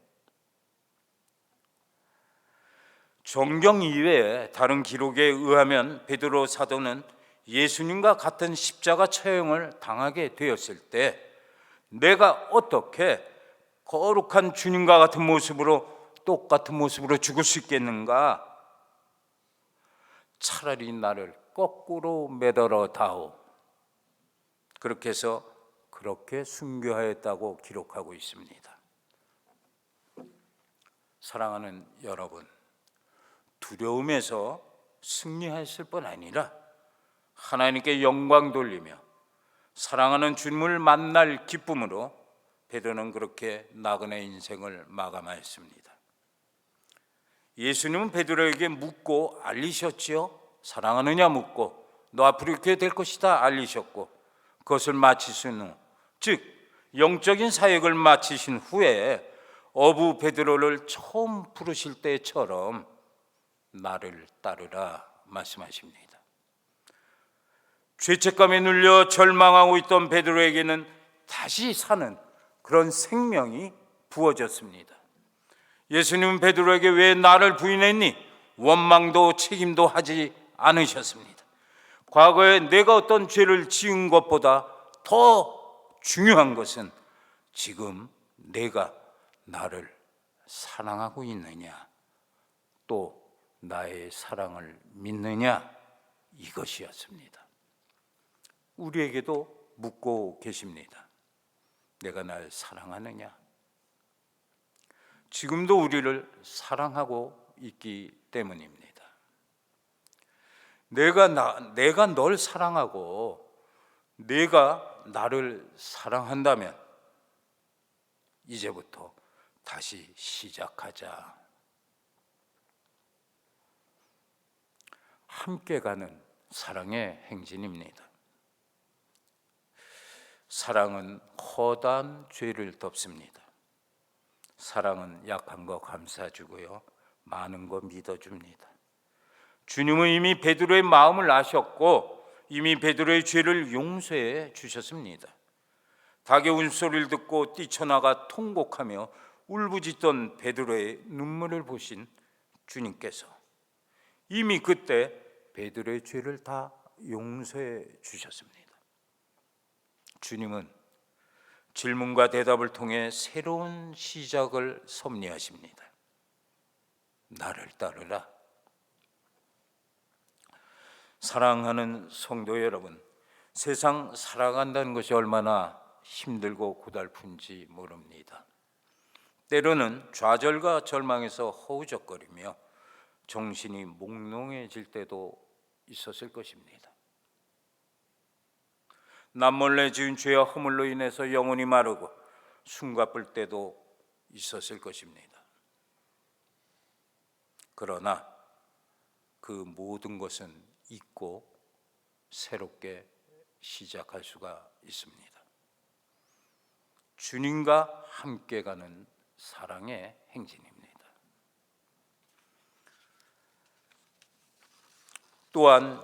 성경 이외에 다른 기록에 의하면 베드로 사도는 예수님과 같은 십자가 처형을 당하게 되었을 때 내가 어떻게 거룩한 주님과 같은 모습으로 똑같은 모습으로 죽을 수 있겠는가? 차라리 나를 거꾸로 매달아 다오. 그렇게 해서 그렇게 순교하였다고 기록하고 있습니다. 사랑하는 여러분, 두려움에서 승리했을 뿐 아니라 하나님께 영광 돌리며 사랑하는 주님을 만날 기쁨으로 베드로는 그렇게 나그네 인생을 마감하였습니다. 예수님은 베드로에게 묻고 알리셨지요. 사랑하느냐 묻고 너 앞으로 이렇게 될 것이다 알리셨고 그것을 마치신 후, 즉 영적인 사역을 마치신 후에 어부 베드로를 처음 부르실 때처럼 나를 따르라 말씀하십니다. 죄책감에 눌려 절망하고 있던 베드로에게는 다시 사는 그런 생명이 부어졌습니다. 예수님은 베드로에게 왜 나를 부인했니? 원망도 책임도 하지 않으셨습니다. 과거에 내가 어떤 죄를 지은 것보다 더 중요한 것은 지금 내가 나를 사랑하고 있느냐, 또 나의 사랑을 믿느냐, 이것이었습니다. 우리에게도 묻고 계십니다. 내가 날 사랑하느냐? 지금도 우리를 사랑하고 있기 때문입니다. 내가 널 사랑하고 내가 나를 사랑한다면 이제부터 다시 시작하자. 함께 가는 사랑의 행진입니다. 사랑은 허다한 죄를 덮습니다. 사랑은 약한 거 감싸주고요, 많은 거 믿어줍니다. 주님은 이미 베드로의 마음을 아셨고 이미 베드로의 죄를 용서해 주셨습니다. 닭의 울소리를 듣고 뛰쳐나가 통곡하며 울부짖던 베드로의 눈물을 보신 주님께서 이미 그때 베드로의 죄를 다 용서해 주셨습니다. 주님은 질문과 대답을 통해 새로운 시작을 섭리하십니다. 나를 따르라. 사랑하는 성도 여러분, 세상 살아간다는 것이 얼마나 힘들고 고달픈지 모릅니다. 때로는 좌절과 절망에서 허우적거리며 정신이 몽롱해질 때도 있었을 것입니다. 남몰래 지은 죄와 허물로 인해서 영혼이 마르고 숨가쁠 때도 있었을 것입니다. 그러나 그 모든 것은 잊고 새롭게 시작할 수가 있습니다. 주님과 함께 가는 사랑의 행진입니다. 또한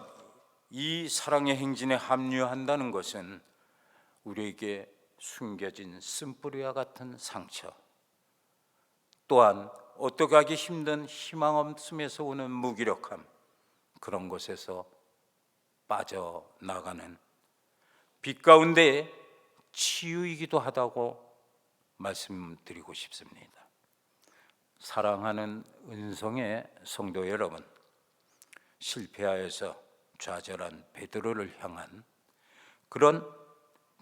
이 사랑의 행진에 합류한다는 것은 우리에게 숨겨진 쓴뿌리와 같은 상처, 또한 어떻게 하기 힘든 희망 없음에서 오는 무기력함, 그런 것에서 빠져나가는 빛 가운데의 치유이기도 하다고 말씀드리고 싶습니다. 사랑하는 은성의 성도 여러분, 실패하여서 좌절한 베드로를 향한 그런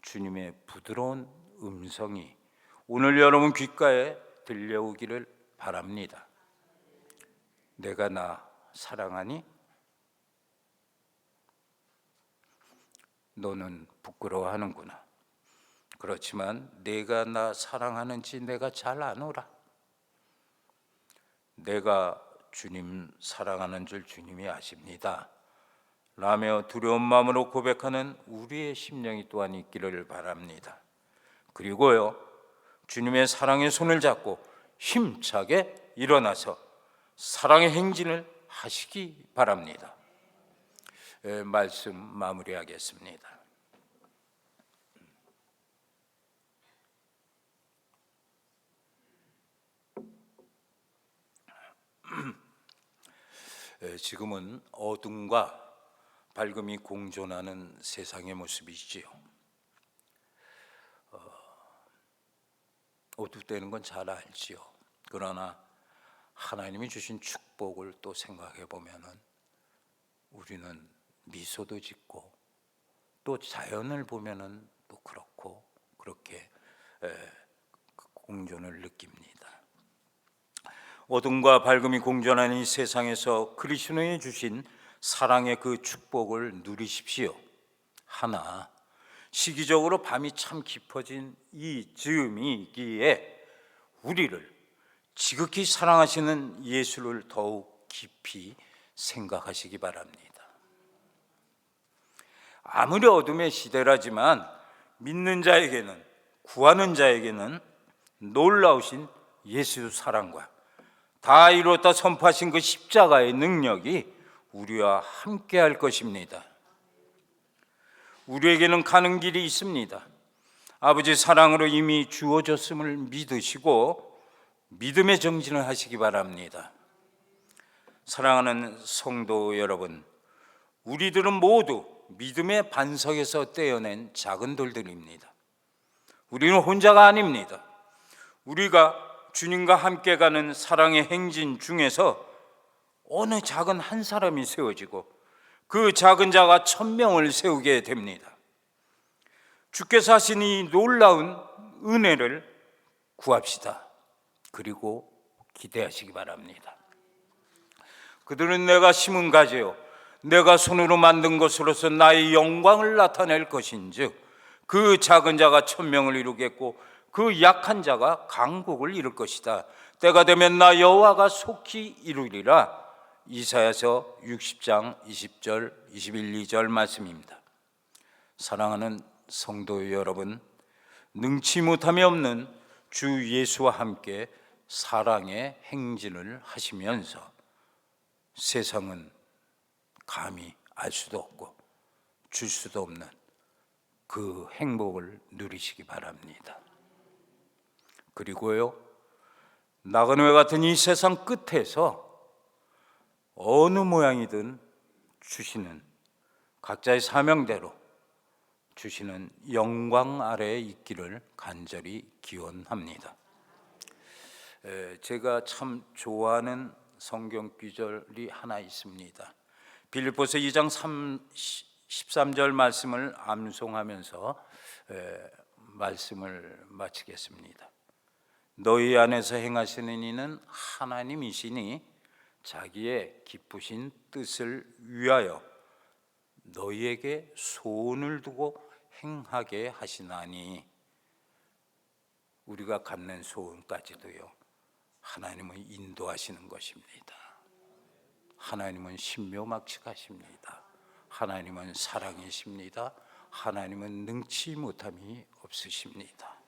주님의 부드러운 음성이 오늘 여러분 귓가에 들려오기를 바랍니다. 내가 나 사랑하니? 너는 부끄러워하는구나. 그렇지만 내가 나 사랑하는지 내가 잘 아노라. 내가 주님 사랑하는 줄 주님이 아십니다 라며 두려운 마음으로 고백하는 우리의 심령이 또한 있기를 바랍니다. 그리고요, 주님의 사랑의 손을 잡고 힘차게 일어나서 사랑의 행진을 하시기 바랍니다. 말씀 마무리하겠습니다. 지금은 어둠과 밝음이 공존하는 세상의 모습이지요. 어둡다는 건 잘 알지요. 그러나 하나님이 주신 축복을 또 생각해 보면은 우리는 미소도 짓고 또 자연을 보면은 또 그렇고 그렇게 공존을 느낍니다. 어둠과 밝음이 공존하는 이 세상에서 그리스도에 주신 사랑의 그 축복을 누리십시오. 하나, 시기적으로 밤이 참 깊어진 이 즈음이기에 우리를 지극히 사랑하시는 예수를 더욱 깊이 생각하시기 바랍니다. 아무리 어둠의 시대라지만 믿는 자에게는, 구하는 자에게는 놀라우신 예수 사랑과 다 이뤘다 선포하신 그 십자가의 능력이 우리와 함께 할 것입니다. 우리에게는 가는 길이 있습니다. 아버지 사랑으로 이미 주어졌음을 믿으시고 믿음의 정진을 하시기 바랍니다. 사랑하는 성도 여러분, 우리들은 모두 믿음의 반석에서 떼어낸 작은 돌들입니다. 우리는 혼자가 아닙니다. 우리가 주님과 함께 가는 사랑의 행진 중에서 어느 작은 한 사람이 세워지고 그 작은 자가 1000명을 세우게 됩니다. 주께서 하신 이 놀라운 은혜를 구합시다. 그리고 기대하시기 바랍니다. 그들은 내가 심은 가지요 내가 손으로 만든 것으로서 나의 영광을 나타낼 것인즉 그 작은 자가 1000명을 이루겠고 그 약한 자가 강국을 이룰 것이다. 때가 되면 나 여호와가 속히 이루리라. 이사야서 60장 20절 21, 2절 말씀입니다. 사랑하는 성도 여러분, 능치 못함이 없는 주 예수와 함께 사랑의 행진을 하시면서 세상은 감히 알 수도 없고 줄 수도 없는 그 행복을 누리시기 바랍니다. 그리고요, 나그네 같은 이 세상 끝에서 어느 모양이든 주시는 각자의 사명대로 주시는 영광 아래에 있기를 간절히 기원합니다. 제가 참 좋아하는 성경 구절이 하나 있습니다. 빌립보서 2장 13절 말씀을 암송하면서 말씀을 마치겠습니다. 너희 안에서 행하시는 이는 하나님이시니 자기의 기쁘신 뜻을 위하여 너희에게 소원을 두고 행하게 하시나니, 우리가 갖는 소원까지도요, 하나님은 인도하시는 것입니다. 하나님은 신묘막측하십니다. 하나님은 사랑이십니다. 하나님은 능치 못함이 없으십니다.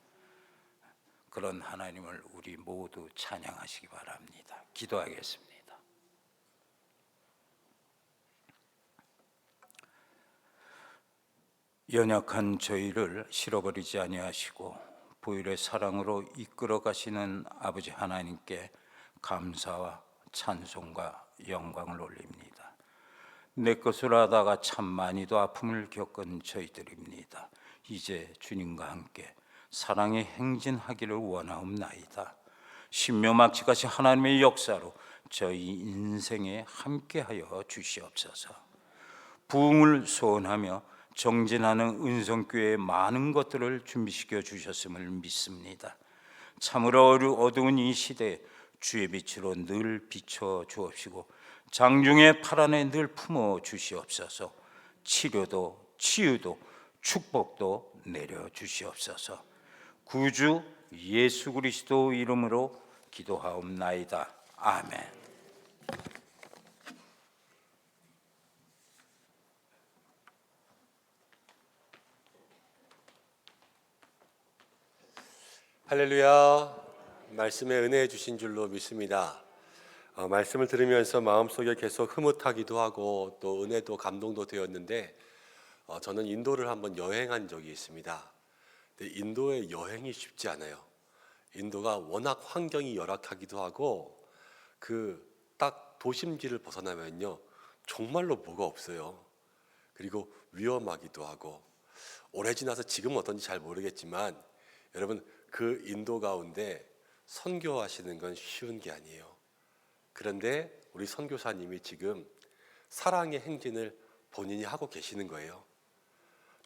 그런 하나님을 우리 모두 찬양하시기 바랍니다. 기도하겠습니다. 연약한 저희를 실어버리지 아니하시고 보혈의 사랑으로 이끌어 가시는 아버지 하나님께 감사와 찬송과 영광을 올립니다. 내 것을 하다가 참 많이도 아픔을 겪은 저희들입니다. 이제 주님과 함께 사랑의 행진하기를 원하옵나이다. 신묘막측하신 하나님의 역사로 저희 인생에 함께하여 주시옵소서. 부흥을 소원하며 정진하는 은성교회의 많은 것들을 준비시켜 주셨음을 믿습니다. 참으로 어두운 이 시대에 주의 빛으로 늘 비춰 주옵시고 장중의 파란에 늘 품어 주시옵소서. 치료도 치유도 축복도 내려 주시옵소서. 구주 예수 그리스도 이름으로 기도하옵나이다. 아멘. 할렐루야. 말씀에 은혜 주신 줄로 믿습니다. 말씀을 들으면서 마음속에 계속 흐뭇하기도 하고 또 은혜도 감동도 되었는데, 저는 인도를 한번 여행한 적이 있습니다. 근데 인도의 여행이 쉽지 않아요. 인도가 워낙 환경이 열악하기도 하고 딱 도심지를 벗어나면요 정말로 뭐가 없어요. 그리고 위험하기도 하고, 오래 지나서 지금 어떤지 잘 모르겠지만 여러분, 그 인도 가운데 선교하시는 건 쉬운 게 아니에요. 그런데 우리 선교사님이 지금 사랑의 행진을 본인이 하고 계시는 거예요.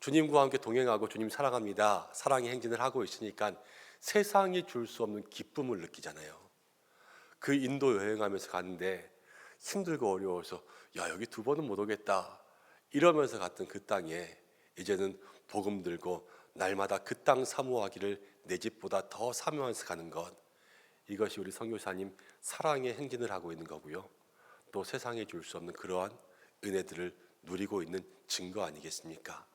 주님과 함께 동행하고 주님 사랑합니다, 사랑의 행진을 하고 있으니까 세상이 줄 수 없는 기쁨을 느끼잖아요. 그 인도 여행하면서 갔는데 힘들고 어려워서 여기 2번은 못 오겠다 이러면서 갔던 그 땅에 이제는 복음 들고 날마다 그 땅 사모하기를 내 집보다 더 사모하면서 가는 것, 이것이 우리 선교사님 사랑의 행진을 하고 있는 거고요. 또 세상에 줄 수 없는 그러한 은혜들을 누리고 있는 증거 아니겠습니까?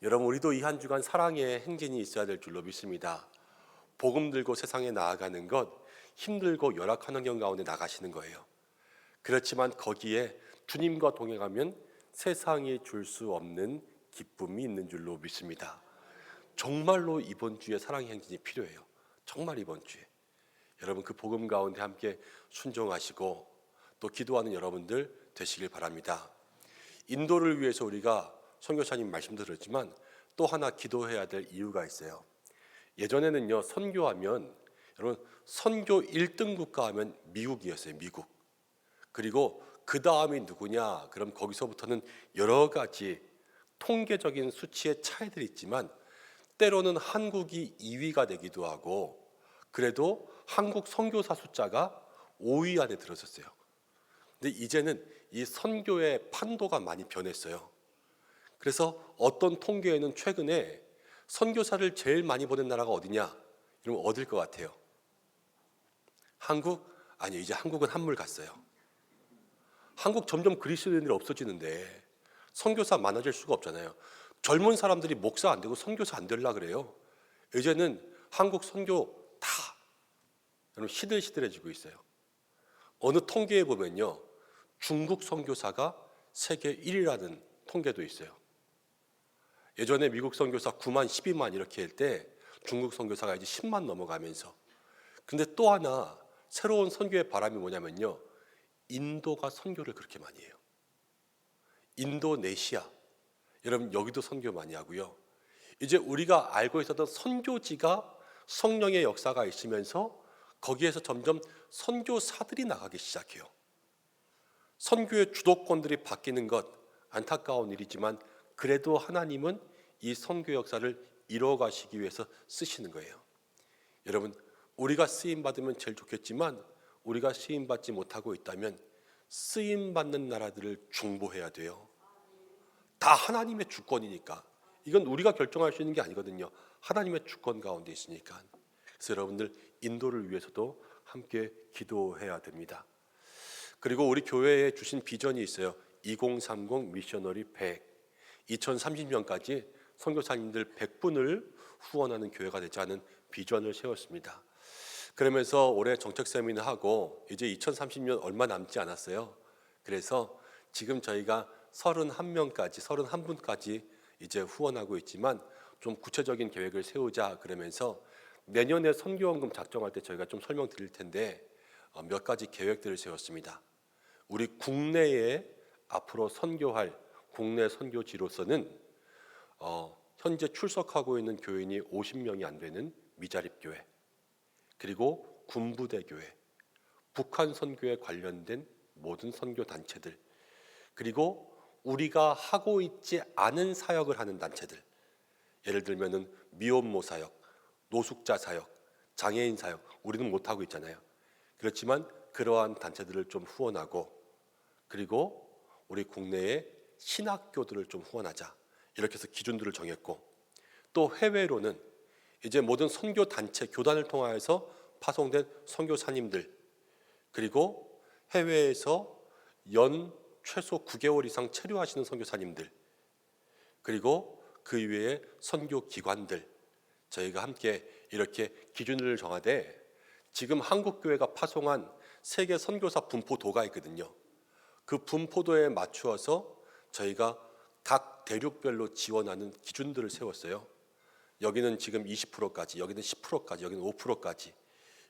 여러분, 우리도 이 한 주간 사랑의 행진이 있어야 될 줄로 믿습니다. 복음 들고 세상에 나아가는 것, 힘들고 열악한 환경 가운데 나가시는 거예요. 그렇지만 거기에 주님과 동행하면 세상이 줄 수 없는 기쁨이 있는 줄로 믿습니다. 정말로 이번 주에 사랑의 행진이 필요해요. 정말 이번 주에 여러분 그 복음 가운데 함께 순종하시고 또 기도하는 여러분들 되시길 바랍니다. 인도를 위해서 우리가 선교사님 말씀도 들었지만 또 하나 기도해야 될 이유가 있어요. 예전에는요 선교하면 여러분 선교 1등 국가 하면 미국이었어요. 미국. 그리고 그 다음이 누구냐? 그럼 거기서부터는 여러 가지 통계적인 수치의 차이들이 있지만 때로는 한국이 2위가 되기도 하고 그래도 한국 선교사 숫자가 5위 안에 들었었어요. 근데 이제는 이 선교의 판도가 많이 변했어요. 그래서 어떤 통계에는 최근에 선교사를 제일 많이 보낸 나라가 어디냐? 이러면 어딜 것 같아요? 한국? 아니요, 이제 한국은 한물 갔어요. 한국 점점 그리스도인들이 없어지는데 선교사 많아질 수가 없잖아요. 젊은 사람들이 목사 안 되고 선교사 안 되려고 그래요. 이제는 한국 선교 다 여러분 시들시들해지고 있어요. 어느 통계에 보면요, 중국 선교사가 세계 1위라는 통계도 있어요. 예전에 미국 선교사 9만, 12만 이렇게 할 때 중국 선교사가 이제 10만 넘어가면서, 근데 또 하나 새로운 선교의 바람이 뭐냐면요, 인도가 선교를 그렇게 많이 해요. 인도네시아, 여러분 여기도 선교 많이 하고요. 이제 우리가 알고 있었던 선교지가 성령의 역사가 있으면서 거기에서 점점 선교사들이 나가기 시작해요. 선교의 주도권들이 바뀌는 것 안타까운 일이지만 그래도 하나님은 이 선교 역사를 이루어 가시기 위해서 쓰시는 거예요. 여러분, 우리가 쓰임 받으면 제일 좋겠지만 우리가 쓰임 받지 못하고 있다면 쓰임 받는 나라들을 중보해야 돼요. 다 하나님의 주권이니까. 이건 우리가 결정할 수 있는 게 아니거든요. 하나님의 주권 가운데 있으니까. 그래서 여러분들 인도를 위해서도 함께 기도해야 됩니다. 그리고 우리 교회에 주신 비전이 있어요. 2030 미셔너리 100. 2030년까지 선교사님들 100분을 후원하는 교회가 되자는 비전을 세웠습니다. 그러면서 올해 정책 세미나 하고 이제 2030년 얼마 남지 않았어요. 그래서 지금 저희가 31명까지 31분까지 이제 후원하고 있지만 좀 구체적인 계획을 세우자 그러면서 내년에 선교원금 작정할 때 저희가 좀 설명드릴 텐데 몇 가지 계획들을 세웠습니다. 우리 국내에 앞으로 선교할 국내 선교지로서는 현재 출석하고 있는 교인이 50명이 안 되는 미자립교회, 그리고 군부대 교회, 북한 선교에 관련된 모든 선교 단체들, 그리고 우리가 하고 있지 않은 사역을 하는 단체들, 예를 들면은 미혼모 사역, 노숙자 사역, 장애인 사역, 우리는 못하고 있잖아요. 그렇지만 그러한 단체들을 좀 후원하고, 그리고 우리 국내의 신학교들을 좀 후원하자, 이렇게 해서 기준들을 정했고, 또 해외로는 이제 모든 선교 단체 교단을 통하여서 파송된 선교사님들, 그리고 해외에서 연 최소 9개월 이상 체류하시는 선교사님들, 그리고 그 이외에 선교 기관들, 저희가 함께 이렇게 기준을 정하되 지금 한국교회가 파송한 세계 선교사 분포도가 있거든요. 그 분포도에 맞추어서 저희가 각 대륙별로 지원하는 기준들을 세웠어요. 여기는 지금 20%까지, 여기는 10%까지, 여기는 5%까지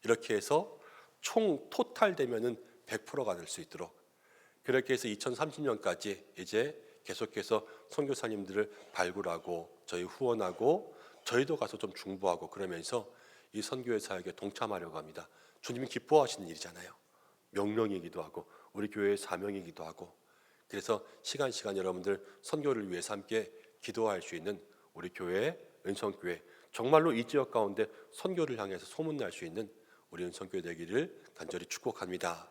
이렇게 해서 총 토탈 되면은 100%가 될 수 있도록, 그렇게 해서 2030년까지 이제 계속해서 선교사님들을 발굴하고 저희 후원하고 저희도 가서 좀 중보하고 그러면서 이 선교의 사역에 동참하려고 합니다. 주님이 기뻐하시는 일이잖아요. 명령이기도 하고 우리 교회의 사명이기도 하고, 그래서 시간 여러분들 선교를 위해서 함께 기도할 수 있는 우리 교회 은성교회, 정말로 이 지역 가운데 선교를 향해서 소문날 수 있는 우리 은성교회 되기를 간절히 축복합니다.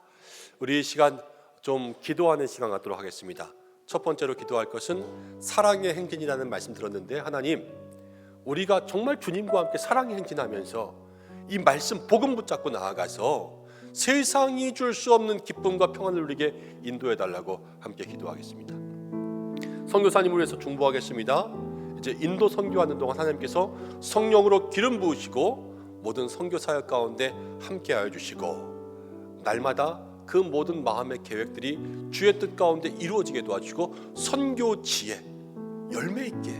우리 이 시간 좀 기도하는 시간 갖도록 하겠습니다. 첫 번째로 기도할 것은 사랑의 행진이라는 말씀 들었는데, 하나님, 우리가 정말 주님과 함께 사랑의 행진하면서 이 말씀 복음 붙잡고 나아가서 세상이 줄 수 없는 기쁨과 평안을 누리게 인도해달라고 함께 기도하겠습니다. 선교사님을 위해서 중보하겠습니다. 이제 인도 선교하는 동안 하나님께서 성령으로 기름 부으시고 모든 선교 사역 가운데 함께하여 주시고, 날마다 그 모든 마음의 계획들이 주의 뜻 가운데 이루어지게 도와주시고, 선교 지혜 열매 있게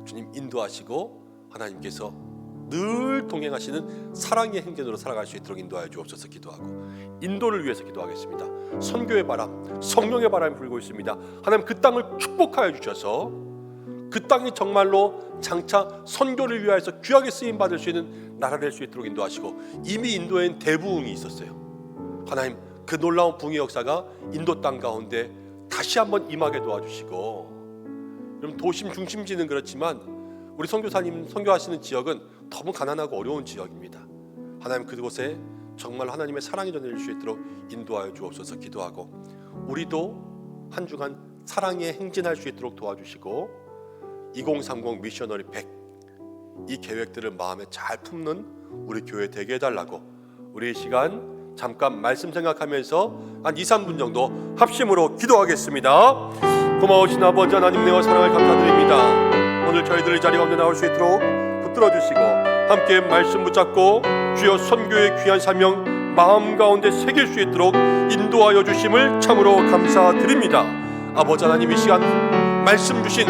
주님 인도하시고, 하나님께서 늘 동행하시는 사랑의 행진으로 살아갈 수 있도록 인도하여 주옵소서. 기도하고 인도를 위해서 기도하겠습니다. 선교의 바람, 성령의 바람이 불고 있습니다. 하나님, 그 땅을 축복하여 주셔서 그 땅이 정말로 장차 선교를 위하여서 귀하게 쓰임 받을 수 있는 나라 될 수 있도록 인도하시고, 이미 인도에는 대부흥이 있었어요. 하나님, 그 놀라운 붕의 역사가 인도 땅 가운데 다시 한번 임하게 도와주시고, 여러분 도심 중심지는 그렇지만 우리 선교사님 선교하시는 지역은 너무 가난하고 어려운 지역입니다. 하나님, 그곳에 정말 하나님의 사랑이 전해질 수 있도록 인도하여 주옵소서. 기도하고 우리도 한 주간 사랑에 행진할 수 있도록 도와주시고, 2030 미셔너리 100 이 계획들을 마음에 잘 품는 우리 교회 되게 해달라고, 우리 이 시간 잠깐 말씀 생각하면서 한 2-3분 정도 합심으로 기도하겠습니다. 고마우신 아버지 하나님, 은혜와 사랑을 감사드립니다. 오늘 저희들 이 자리 가운데 나올 수 있도록 붙들어 주시고 함께 말씀 붙잡고 주여 선교의 귀한 사명 마음 가운데 새길 수 있도록 인도하여 주심을 참으로 감사드립니다. 아버지 하나님, 이 시간 말씀 주신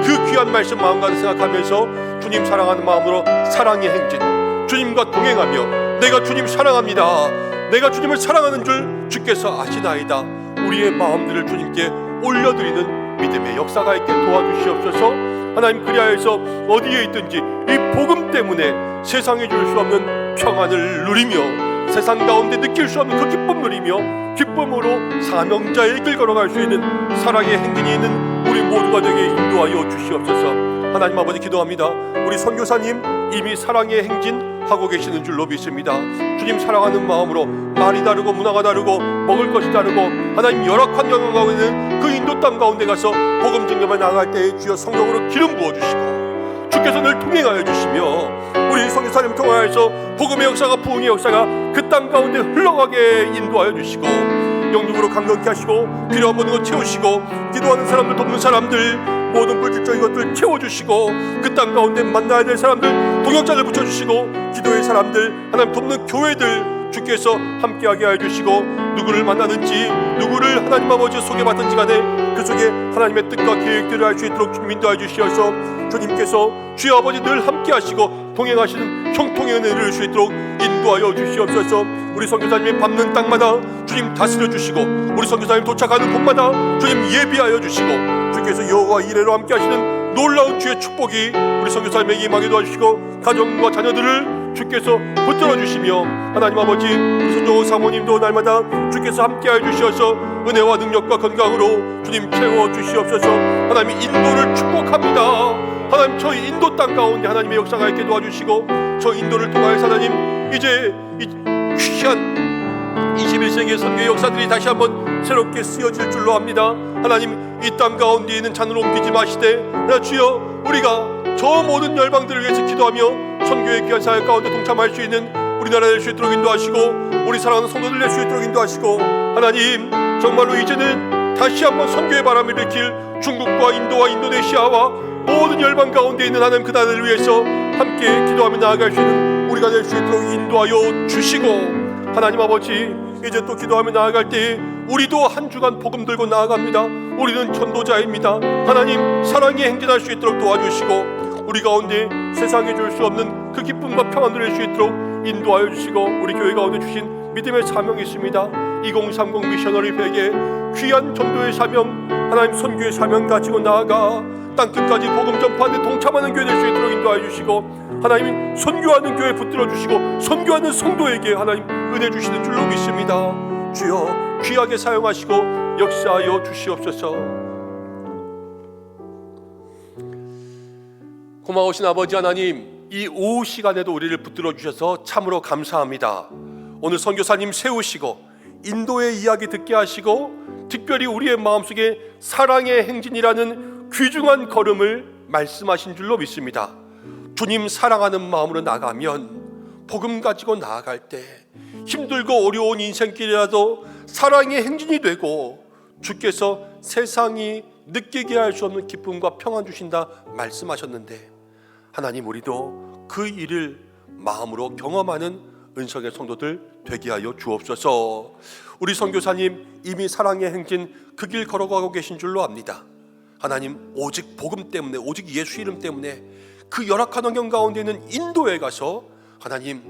그 귀한 말씀 마음 가득 생각하면서 주님 사랑하는 마음으로 사랑의 행진, 주님과 동행하며 내가 주님 사랑합니다, 내가 주님을 사랑하는 줄 주께서 아시나이다, 우리의 마음들을 주님께 올려드리는 믿음의 역사가 있게 도와주시옵소서. 하나님, 그리하여서 어디에 있든지 이 복음 때문에 세상에 줄 수 없는 평안을 누리며 세상 가운데 느낄 수 없는 그 기쁨 누리며 기쁨으로 사명자의 길 걸어갈 수 있는 사랑의 행진이 있는 우리 모두가 되게 인도하여 주시옵소서. 하나님 아버지, 기도합니다. 우리 선교사님 이미 사랑의 행진 하고 계시는 줄로 믿습니다. 주님 사랑하는 마음으로 말이 다르고 문화가 다르고 먹을 것이 다르고 하나님 열악한 경험 가운데 있는 그 인도 땅 가운데 가서 복음 증거만 나아갈 때에 주여 성령으로 기름 부어주시고 주께서 늘 동행하여 주시며 우리 선교사님 통하여서 복음의 역사가, 부흥의 역사가 그 땅 가운데 흘러가게 인도하여 주시고 영육으로 강건케 하시고 필요한 모든 것 채우시고 기도하는 사람들, 돕는 사람들, 모든 물질적인 것들 채워주시고 그 땅 가운데 만나야 될 사람들, 동역자들 붙여주시고 기도의 사람들, 하나님 돕는 교회들 주께서 함께하게 해주시고 누구를 만나든지 누구를 하나님 아버지 소개받든지 간에 그 속에 하나님의 뜻과 계획들을 알 수 있도록 주님 인도해 주시어서 주님께서 주여 아버지 늘 함께하시고 동행하시는 형통의 은혜를 누릴 수 있도록 인도하여 주시옵소서. 우리 선교사님이 밟는 땅마다 주님 다스려 주시고 우리 선교사님 도착하는 곳마다 주님 예비하여 주시고 주께서 여호와 이레로 함께하시는 놀라운 주의 축복이 우리 선교사님에게 임하게 도와주시고 가정과 자녀들을 주께서 붙들어 주시며 하나님 아버지 우리 손정호 사모님도 날마다 주께서 함께하여 주셔서 은혜와 능력과 건강으로 주님 채워 주시옵소서. 하나님 인도를 축복합니다. 하나님 저희 인도 땅 가운데 하나님의 역사가 있게 도와주시고 저 인도를 통하여서 하나님 이제 이 귀한 21세기의 선교의 역사들이 다시 한번 새롭게 쓰여질 줄로 합니다. 하나님 이 땅 가운데 있는 잔을 옮기지 마시되 주여 우리가 저 모든 열방들을 위해서 기도하며 선교의 귀한 사역 가운데 동참할 수 있는 우리나라 될 수 있도록 인도하시고 우리 사랑하는 성도들 될 수 있도록 인도하시고 하나님 정말로 이제는 다시 한번 선교의 바람을 일으킬 중국과 인도와 인도네시아와 모든 열방 가운데 있는 하나님 그 나라를 위해서 함께 기도하며 나아갈 수 있는 우리가 될 수 있도록 인도하여 주시고 하나님 아버지 이제 또 기도하며 나아갈 때 우리도 한 주간 복음 들고 나아갑니다. 우리는 전도자입니다. 하나님 사랑에 행진할 수 있도록 도와주시고 우리 가운데 세상에 줄 수 없는 그 기쁨과 평안 누릴 수 있도록 인도하여 주시고 우리 교회 가운데 주신 믿음의 사명이 있습니다. 2030 미셔너리 베개 귀한 전도의 사명, 하나님 선교의 사명 가지고 나아가 땅끝까지 복음 전파하는 동참하는 교회 될 수 있도록 인도하여 주시고 하나님 선교하는 교회 붙들어 주시고 선교하는 성도에게 하나님 은혜 주시는 줄로 믿습니다. 주여 귀하게 사용하시고 역사하여 주시옵소서. 고마우신 아버지 하나님, 이 오후 시간에도 우리를 붙들어 주셔서 참으로 감사합니다. 오늘 선교사님 세우시고 인도의 이야기 듣게 하시고 특별히 우리의 마음속에 사랑의 행진이라는 귀중한 걸음을 말씀하신 줄로 믿습니다. 주님 사랑하는 마음으로 나가면 복음 가지고 나아갈 때 힘들고 어려운 인생길이라도 사랑의 행진이 되고 주께서 세상이 느끼게 할 수 없는 기쁨과 평안 주신다 말씀하셨는데 하나님 우리도 그 일을 마음으로 경험하는 은성의 성도들 되게 하여 주옵소서. 우리 선교사님 이미 사랑의 행진 그 길 걸어가고 계신 줄로 압니다. 하나님 오직 복음 때문에 오직 예수 이름 때문에 그 열악한 환경 가운데 있는 인도에 가서 하나님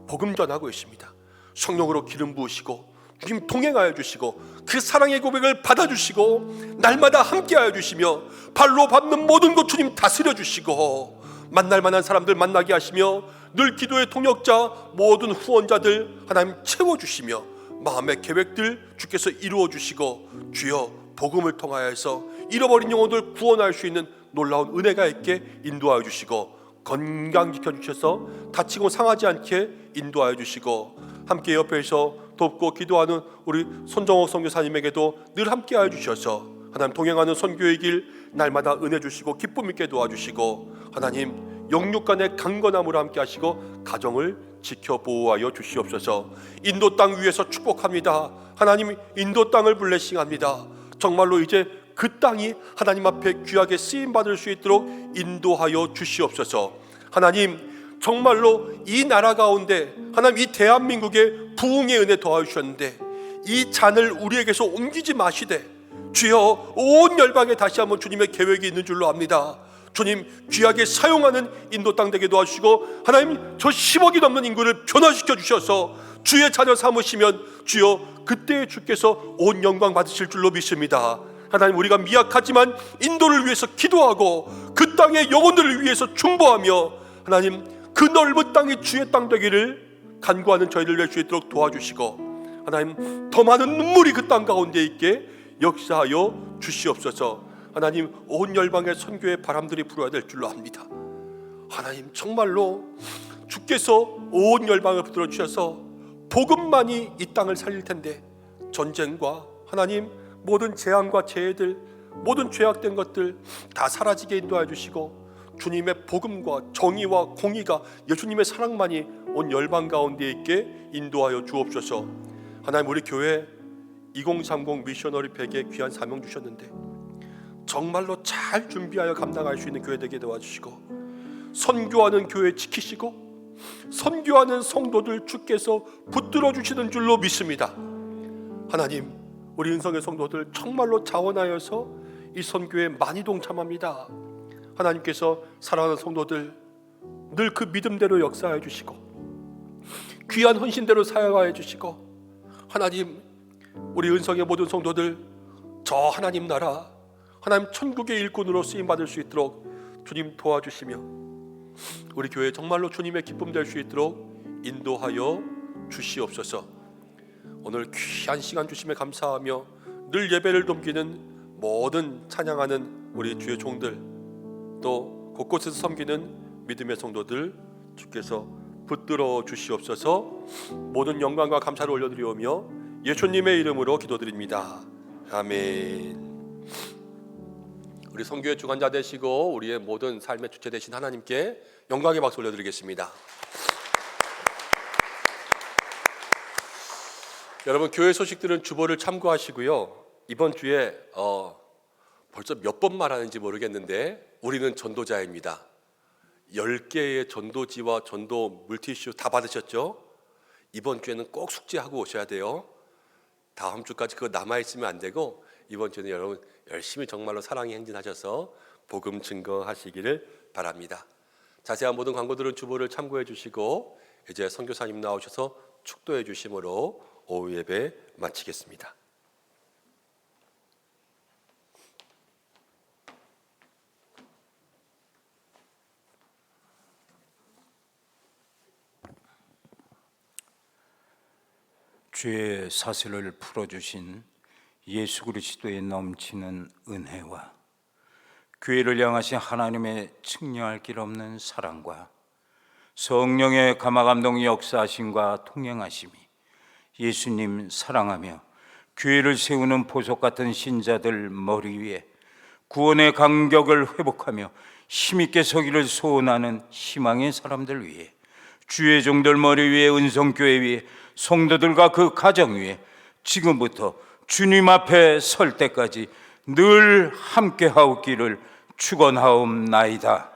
복음 전하고 있습니다. 성령으로 기름 부으시고 주님 동행하여 주시고 그 사랑의 고백을 받아주시고 날마다 함께하여 주시며 발로 밟는 모든 것 주님 다스려 주시고 만날 만한 사람들 만나게 하시며 늘 기도의 동역자 모든 후원자들 하나님 채워주시며 마음의 계획들 주께서 이루어 주시고 주여 복음을 통하여서 잃어버린 영혼들 구원할 수 있는 놀라운 은혜가 있게 인도하여 주시고 건강 지켜주셔서 다치고 상하지 않게 인도하여 주시고 함께 옆에서 돕고 기도하는 우리 손정호 선교사님에게도 늘 함께하여 주셔서 하나님 동행하는 선교의 길 날마다 은혜 주시고 기쁨 있게 도와주시고 하나님 영육간의 강건함으로 함께 하시고 가정을 지켜 보호하여 주시옵소서. 인도 땅 위에서 축복합니다. 하나님 인도 땅을 블레싱합니다. 정말로 이제 그 땅이 하나님 앞에 귀하게 쓰임받을 수 있도록 인도하여 주시옵소서. 하나님 정말로 이 나라 가운데 하나님 이 대한민국의 부흥의 은혜 도와주셨는데 이 잔을 우리에게서 옮기지 마시되 주여 온 열방에 다시 한번 주님의 계획이 있는 줄로 압니다. 주님 귀하게 사용하는 인도 땅 되게 도와주시고 하나님 저 10억이 넘는 인구를 변화시켜 주셔서 주의 자녀 삼으시면 주여 그때 주께서 온 영광 받으실 줄로 믿습니다. 하나님 우리가 미약하지만 인도를 위해서 기도하고 그 땅의 영혼들을 위해서 중보하며 하나님 그 넓은 땅이 주의 땅 되기를 간구하는 저희를 낼 수 있도록 도와주시고 하나님 더 많은 눈물이 그 땅 가운데 있게 역사하여 주시옵소서. 하나님 온 열방의 선교의 바람들이 불어야 될 줄로 압니다. 하나님 정말로 주께서 온 열방을 붙들어 주셔서 복음만이 이 땅을 살릴 텐데 전쟁과 하나님 모든 재앙과 재해들 모든 죄악된 것들 다 사라지게 인도해 주시고 주님의 복음과 정의와 공의가 예수님의 사랑만이 온 열방 가운데 있게 인도하여 주옵소서. 하나님 우리 교회 2030 미셔너리 팩에 귀한 사명 주셨는데 정말로 잘 준비하여 감당할 수 있는 교회 되게 도와주시고 선교하는 교회 지키시고 선교하는 성도들 주께서 붙들어 주시는 줄로 믿습니다. 하나님 우리 은성의 성도들 정말로 자원하여서 이 선교에 많이 동참합니다. 하나님께서 사랑하는 성도들 늘 그 믿음대로 역사해 주시고 귀한 헌신대로 사역하여 주시고 하나님 우리 은성의 모든 성도들 저 하나님 나라 하나님 천국의 일꾼으로 쓰임받을 수 있도록 주님 도와주시며 우리 교회 정말로 주님의 기쁨 될 수 있도록 인도하여 주시옵소서. 오늘 귀한 시간 주심에 감사하며 늘 예배를 돕기는 모든 찬양하는 우리 주의 종들 또 곳곳에서 섬기는 믿음의 성도들 주께서 붙들어 주시옵소서. 모든 영광과 감사를 올려드리오며 예수님의 이름으로 기도드립니다. 아멘. 우리 선교의 주관자 되시고 우리의 모든 삶의 주체 되신 하나님께 영광의 박수 올려드리겠습니다. 여러분 교회 소식들은 주보를 참고하시고요. 이번 주에 벌써 몇 번 말하는지 모르겠는데 우리는 전도자입니다. 10개의 전도지와 전도 물티슈 다 받으셨죠? 이번 주에는 꼭 숙제하고 오셔야 돼요. 다음 주까지 그거 남아있으면 안 되고 이번 주에는 여러분 열심히 정말로 사랑의 행진하셔서 복음 증거하시기를 바랍니다. 자세한 모든 광고들은 주보를 참고해 주시고 이제 선교사님 나오셔서 축도해 주심으로 오후 예배 마치겠습니다. 죄의 사슬을 풀어주신 예수 그리스도의 넘치는 은혜와 교회를 향하신 하나님의 측량할 길 없는 사랑과 성령의 감화감동 역사하심과 통행하심이 예수님 사랑하며 교회를 세우는 보석 같은 신자들 머리 위에 구원의 간격을 회복하며 힘있게 서기를 소원하는 희망의 사람들 위에 주의 종들 머리 위에 은성교회 위에 성도들과 그 가정 위에 지금부터 주님 앞에 설 때까지 늘 함께하옵기를 축원하옵나이다.